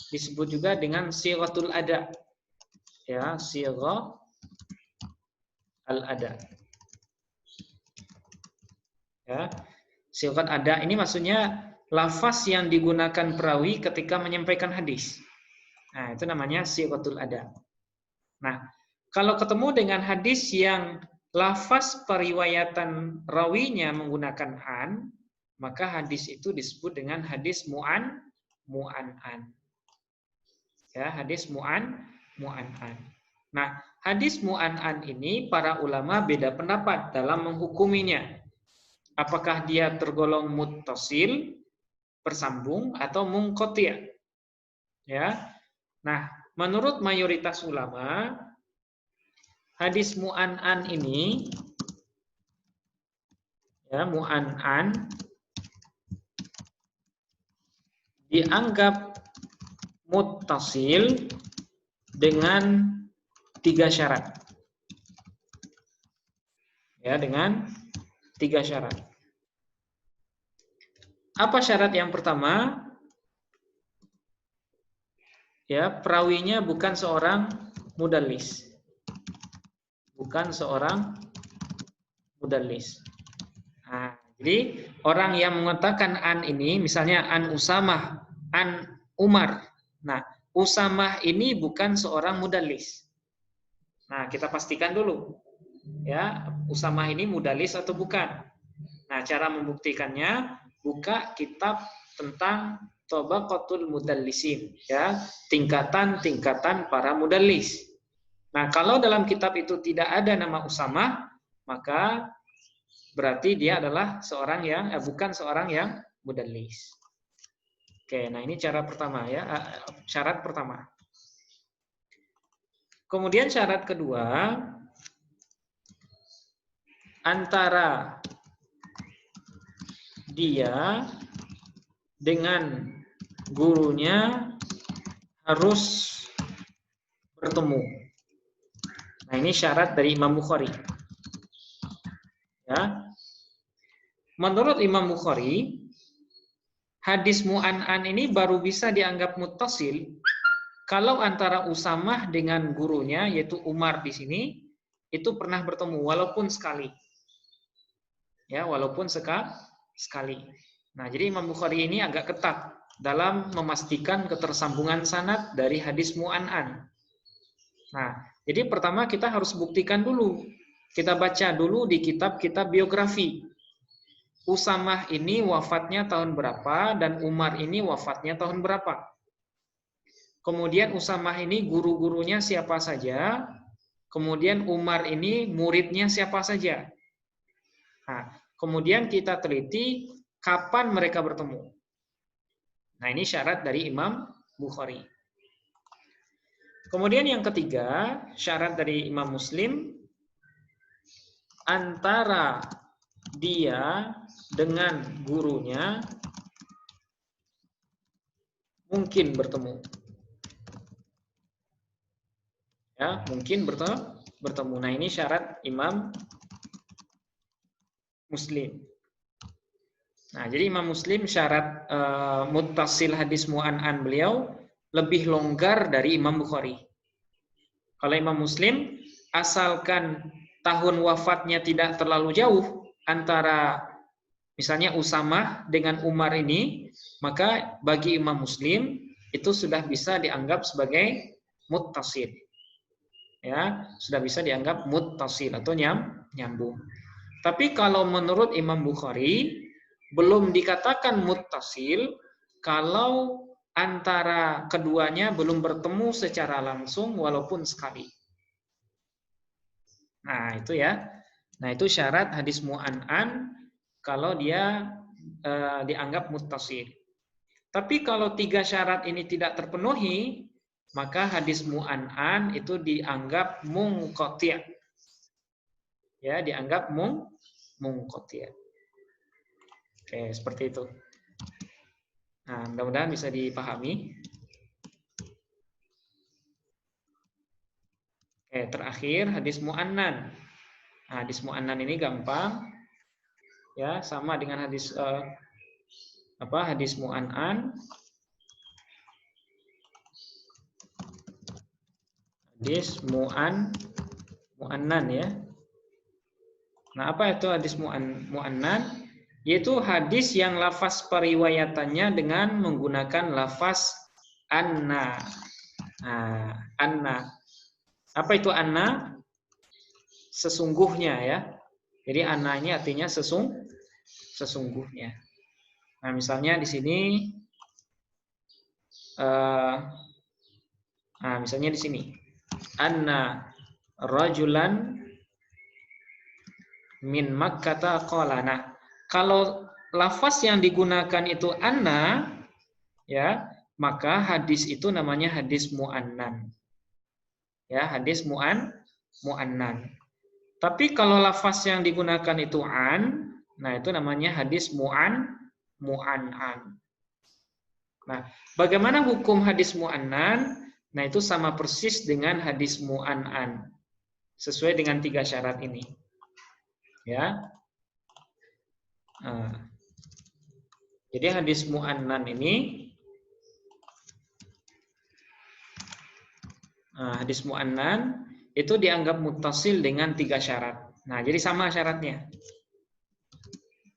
disebut juga dengan sighatul ada. Ya, sigha al-ada. Ya, sighat ada ini maksudnya lafaz yang digunakan perawi ketika menyampaikan hadis. Nah, itu namanya sighatul ada. Nah, kalau ketemu dengan hadis yang lafaz periwayatan rawinya menggunakan an, maka hadis itu disebut dengan hadis mu'an'an. Ya, hadis mu'an'an. Nah, hadis mu'an'an ini para ulama beda pendapat dalam menghukuminya. Apakah dia tergolong muttasil, bersambung, atau munqati'. Ya. Nah, menurut mayoritas ulama, hadis mu'an'an ini, ya mu'an'an, dianggap muttasil dengan 3 syarat. Ya, dengan 3 syarat. Apa syarat yang pertama? Ya, perawinya bukan seorang mudallis. Bukan seorang mudallis. Nah, jadi orang yang mengatakan an ini, misalnya an Usamah, an Umar. Nah, Usamah ini bukan seorang mudallis. Nah, kita pastikan dulu. Ya, Usamah ini mudallis atau bukan. Nah, cara membuktikannya, buka kitab tentang Tabaqatul Mudallisin, ya, tingkatan-tingkatan para mudallis. Nah, kalau dalam kitab itu tidak ada nama Usamah, maka berarti dia adalah seorang yang bukan seorang yang mudallis. Oke, nah ini cara pertama ya, syarat pertama. Kemudian syarat kedua, antara dia dengan gurunya harus bertemu. Nah, ini syarat dari Imam Bukhari. Ya. Menurut Imam Bukhari, hadis mu'an'an ini baru bisa dianggap muttasil kalau antara Usamah dengan gurunya, yaitu Umar di sini, itu pernah bertemu walaupun sekali. ya, walaupun sekali. Nah, jadi Imam Bukhari ini agak ketat dalam memastikan ketersambungan sanad dari hadis mu'an'an. Nah, jadi pertama kita harus buktikan dulu. Kita baca dulu di kitab-kitab biografi. Usamah ini wafatnya tahun berapa dan Umar ini wafatnya tahun berapa. Kemudian Usamah ini guru-gurunya siapa saja. Kemudian Umar ini muridnya siapa saja. Nah, kemudian kita teliti kapan mereka bertemu. Nah, ini syarat dari Imam Bukhari. Kemudian yang ketiga, syarat dari Imam Muslim, antara dia dengan gurunya mungkin bertemu. Ya, mungkin bertemu. Nah, ini syarat Imam Muslim. Nah, jadi Imam Muslim syarat muttasil hadis mu'an'an beliau lebih longgar dari Imam Bukhari. Kalau Imam Muslim, asalkan tahun wafatnya tidak terlalu jauh antara misalnya Usamah dengan Umar ini, maka bagi Imam Muslim itu sudah bisa dianggap sebagai muttasil. Ya, sudah bisa dianggap muttasil atau nyambung. Tapi kalau menurut Imam Bukhari belum dikatakan muttasil kalau antara keduanya belum bertemu secara langsung walaupun sekali. Nah, itu ya. Nah, itu syarat hadis mu'an'an kalau dia dianggap muttasil. Tapi kalau tiga syarat ini tidak terpenuhi, maka hadis mu'an'an itu dianggap munqati'. Ya, dianggap munqati'. Oke, seperti itu. Nah, mudah-mudahan bisa dipahami. Oke, terakhir hadis mu'annan. Nah, hadis mu'annan ini gampang. Ya, sama dengan hadis hadis mu'an'an. Hadis mu'annan ya. Nah, apa itu hadis mu'annan? Yaitu hadis yang lafaz periwayatannya dengan menggunakan lafaz anna. Nah, anna. Apa itu anna? Sesungguhnya ya. Jadi anna ini artinya sesungguhnya. Nah, misalnya di sini misalnya di sini anna rajulan min Makkah qala. Nah, kalau lafaz yang digunakan itu anna, ya, maka hadis itu namanya hadis mu'annan. Ya, hadis mu'annan. Tapi kalau lafaz yang digunakan itu an, nah itu namanya hadis mu'an'an. Nah, bagaimana hukum hadis mu'annan? Nah, itu sama persis dengan hadis mu'an'an. Sesuai dengan tiga syarat ini. Ya. Nah, jadi hadis mu'annan ini hadis mu'annan itu dianggap muttasil dengan tiga syarat. Nah, jadi sama syaratnya.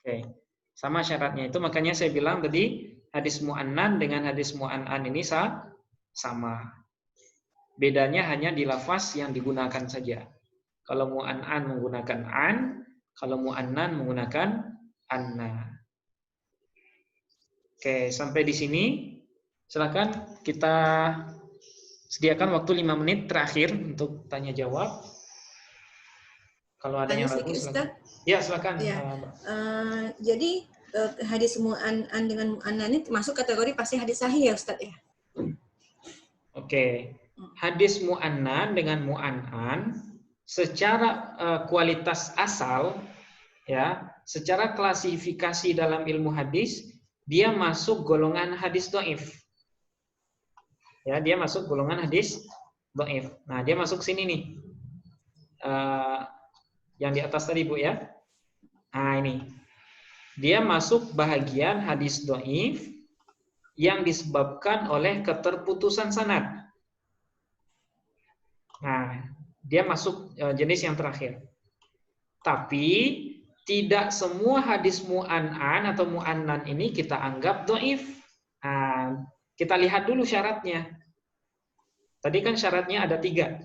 Oke, sama syaratnya itu makanya saya bilang tadi hadis mu'annan dengan hadis mu'an'an ini sama. Bedanya hanya di lafaz yang digunakan saja. Kalau mu'an'an menggunakan an, kalau mu'annan menggunakan anna. Oke, sampai di sini. Silakan kita sediakan waktu 5 menit terakhir untuk tanya jawab. Kalau ada yang ragu, silakan. Ya, silakan. Ya. Jadi hadis mu'an'an dengan mu'annan ini masuk kategori pasti hadis sahih ya, Ustaz ya? Oke. Hadis mu'annan dengan mu'an'an secara kualitas asal, ya, secara klasifikasi dalam ilmu hadis, dia masuk golongan hadis dhaif. Ya, dia masuk golongan hadis dhaif. Nah, dia masuk sini nih. Yang di atas tadi, Bu ya. Nah, ini. Dia masuk bahagian hadis dhaif yang disebabkan oleh keterputusan sanad. Nah, dia masuk jenis yang terakhir. Tapi tidak semua hadis mu'an'an atau mu'annan ini kita anggap dhaif. Nah, kita lihat dulu syaratnya. Tadi kan syaratnya ada 3,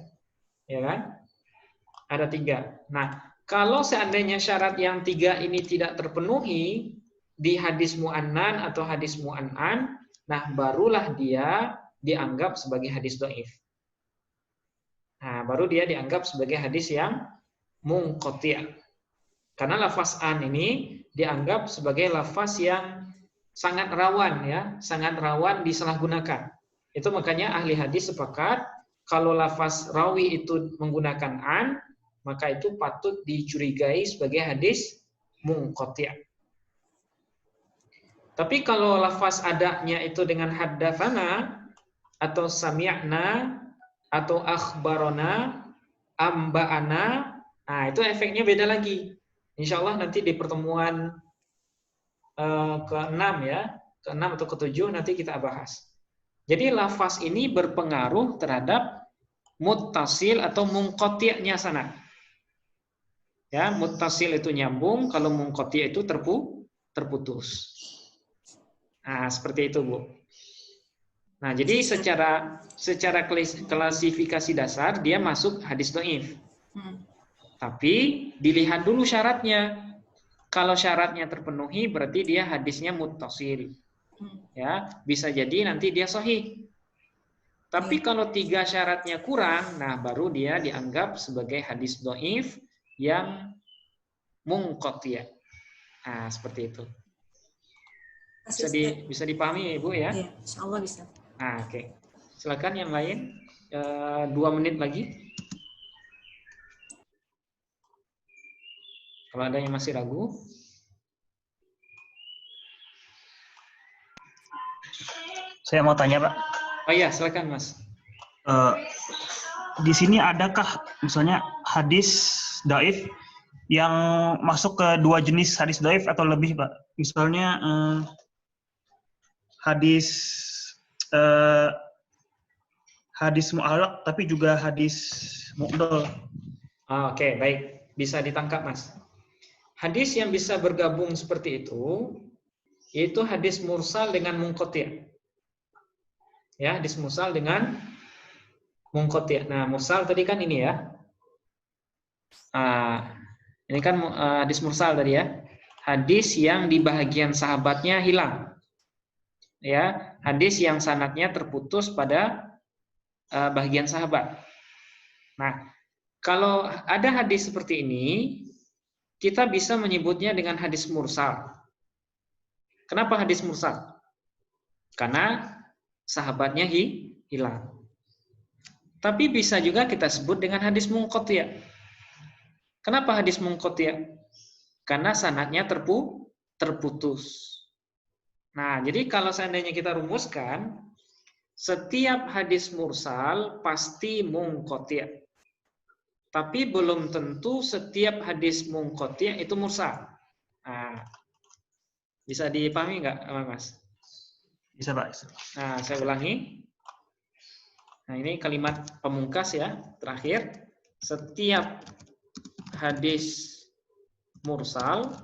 ya kan? Ada 3. Nah, kalau seandainya syarat yang 3 ini tidak terpenuhi di hadis mu'annan atau hadis mu'an'an, nah barulah dia dianggap sebagai hadis dhaif. Nah, baru dia dianggap sebagai hadis yang munqati'. Karena lafaz an ini dianggap sebagai lafaz yang sangat rawan ya, sangat rawan disalahgunakan. Itu makanya ahli hadis sepakat kalau lafaz rawi itu menggunakan an, maka itu patut dicurigai sebagai hadis munqati'. Tapi kalau lafaz adanya itu dengan haddatsana atau sami'na atau akhbarona, amba'ana, nah itu efeknya beda lagi. Insya Allah nanti di pertemuan ke-6 ya, ke-6 atau ke-7 nanti kita bahas. Jadi lafaz ini berpengaruh terhadap muttasil atau munqati'-nya sanad. Ya, muttasil itu nyambung, kalau munqati' itu terputus. Nah, seperti itu, Bu. Nah, jadi secara klasifikasi dasar dia masuk hadis dhaif. Tapi dilihat dulu syaratnya. Kalau syaratnya terpenuhi berarti dia hadisnya muttasil. Ya, bisa jadi nanti dia sahih. Tapi kalau 3 syaratnya kurang, nah baru dia dianggap sebagai hadis dhaif yang munqati'. Nah, seperti itu. Bisa dipahami, Ibu ya? Iya, insyaallah bisa. Nah, oke. Silakan yang lain. 2 menit lagi. Kalau ada yang masih ragu. Saya mau tanya, Pak. Oh iya, silakan, Mas. Di sini adakah misalnya hadis dhaif yang masuk ke 2 jenis hadis dhaif atau lebih, Pak? Misalnya hadis mu'allaq tapi juga hadis mu'dal. Oke, baik. Bisa ditangkap, Mas. Hadis yang bisa bergabung seperti itu, yaitu hadis mursal dengan munqati'. Ya, hadis mursal dengan munqati'. Nah, mursal tadi kan ini ya. Ini kan hadis mursal tadi ya. Hadis yang di bahagian sahabatnya hilang. Ya, hadis yang sanadnya terputus pada bahagian sahabat. Nah, kalau ada hadis seperti ini, kita bisa menyebutnya dengan hadis mursal. Kenapa hadis mursal? Karena sahabatnya hilang. Tapi bisa juga kita sebut dengan hadis munqati'. Kenapa hadis munqati'? Karena sanadnya terputus. Nah, jadi kalau seandainya kita rumuskan, setiap hadis mursal pasti munqati'. Tapi belum tentu setiap hadis munqati' itu mursal. Nah, bisa dipahami nggak, Mas? Bisa, Pak. Nah, saya ulangi. Nah, ini kalimat pemungkas ya, terakhir. Setiap hadis mursal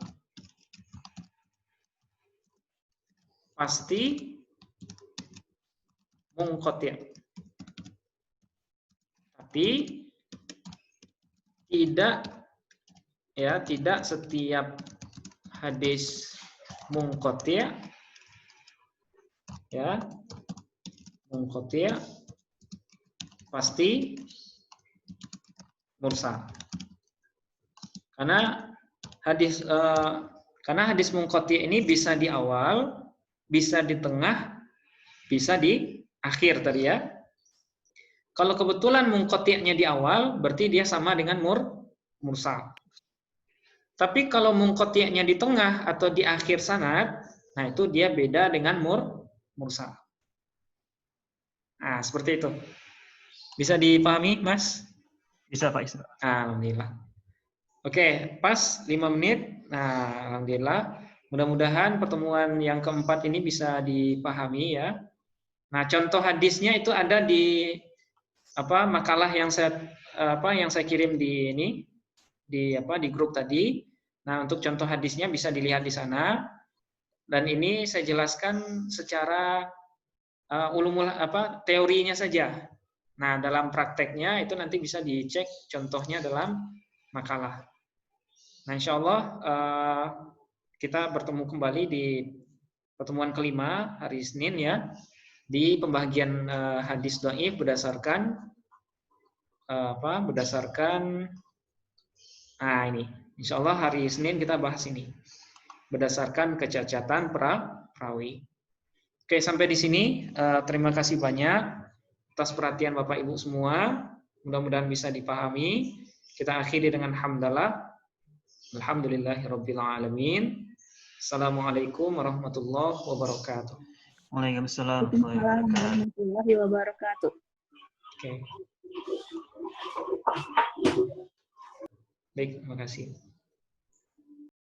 pasti munqati'. Tapi tidak setiap hadis munqati' ya, munqati' pasti mursal. Karena hadis munqati' ini bisa di awal, bisa di tengah, bisa di akhir tadi ya. Kalau kebetulan munqati'-nya di awal, berarti dia sama dengan mursal. Tapi kalau munqati'-nya di tengah atau di akhir sanad, nah itu dia beda dengan mursal. Nah, seperti itu. Bisa dipahami, Mas? Bisa, Pak. Bisa. Alhamdulillah. Oke, pas 5 menit. Nah, alhamdulillah. Mudah-mudahan pertemuan yang keempat ini bisa dipahami ya. Nah, contoh hadisnya itu ada di makalah yang saya kirim di grup tadi. Nah, untuk contoh hadisnya bisa dilihat di sana. Dan ini saya jelaskan secara teorinya saja. Nah, dalam prakteknya itu nanti bisa dicek contohnya dalam makalah. Nah, insya Allah kita bertemu kembali di pertemuan kelima hari Senin ya, di pembagian hadis dhaif berdasarkan ini. Insya Allah hari Senin kita bahas ini berdasarkan kecacatan perawi. Oke, sampai di sini. Terima kasih banyak atas perhatian Bapak Ibu semua. Mudah-mudahan bisa dipahami. Kita akhiri dengan hamdalah. Alhamdulillahirabbil alamin. Assalamualaikum warahmatullahi wabarakatuh. Waalaikumsalam warahmatullahi wabarakatuh. Oke. Baik, terima kasih.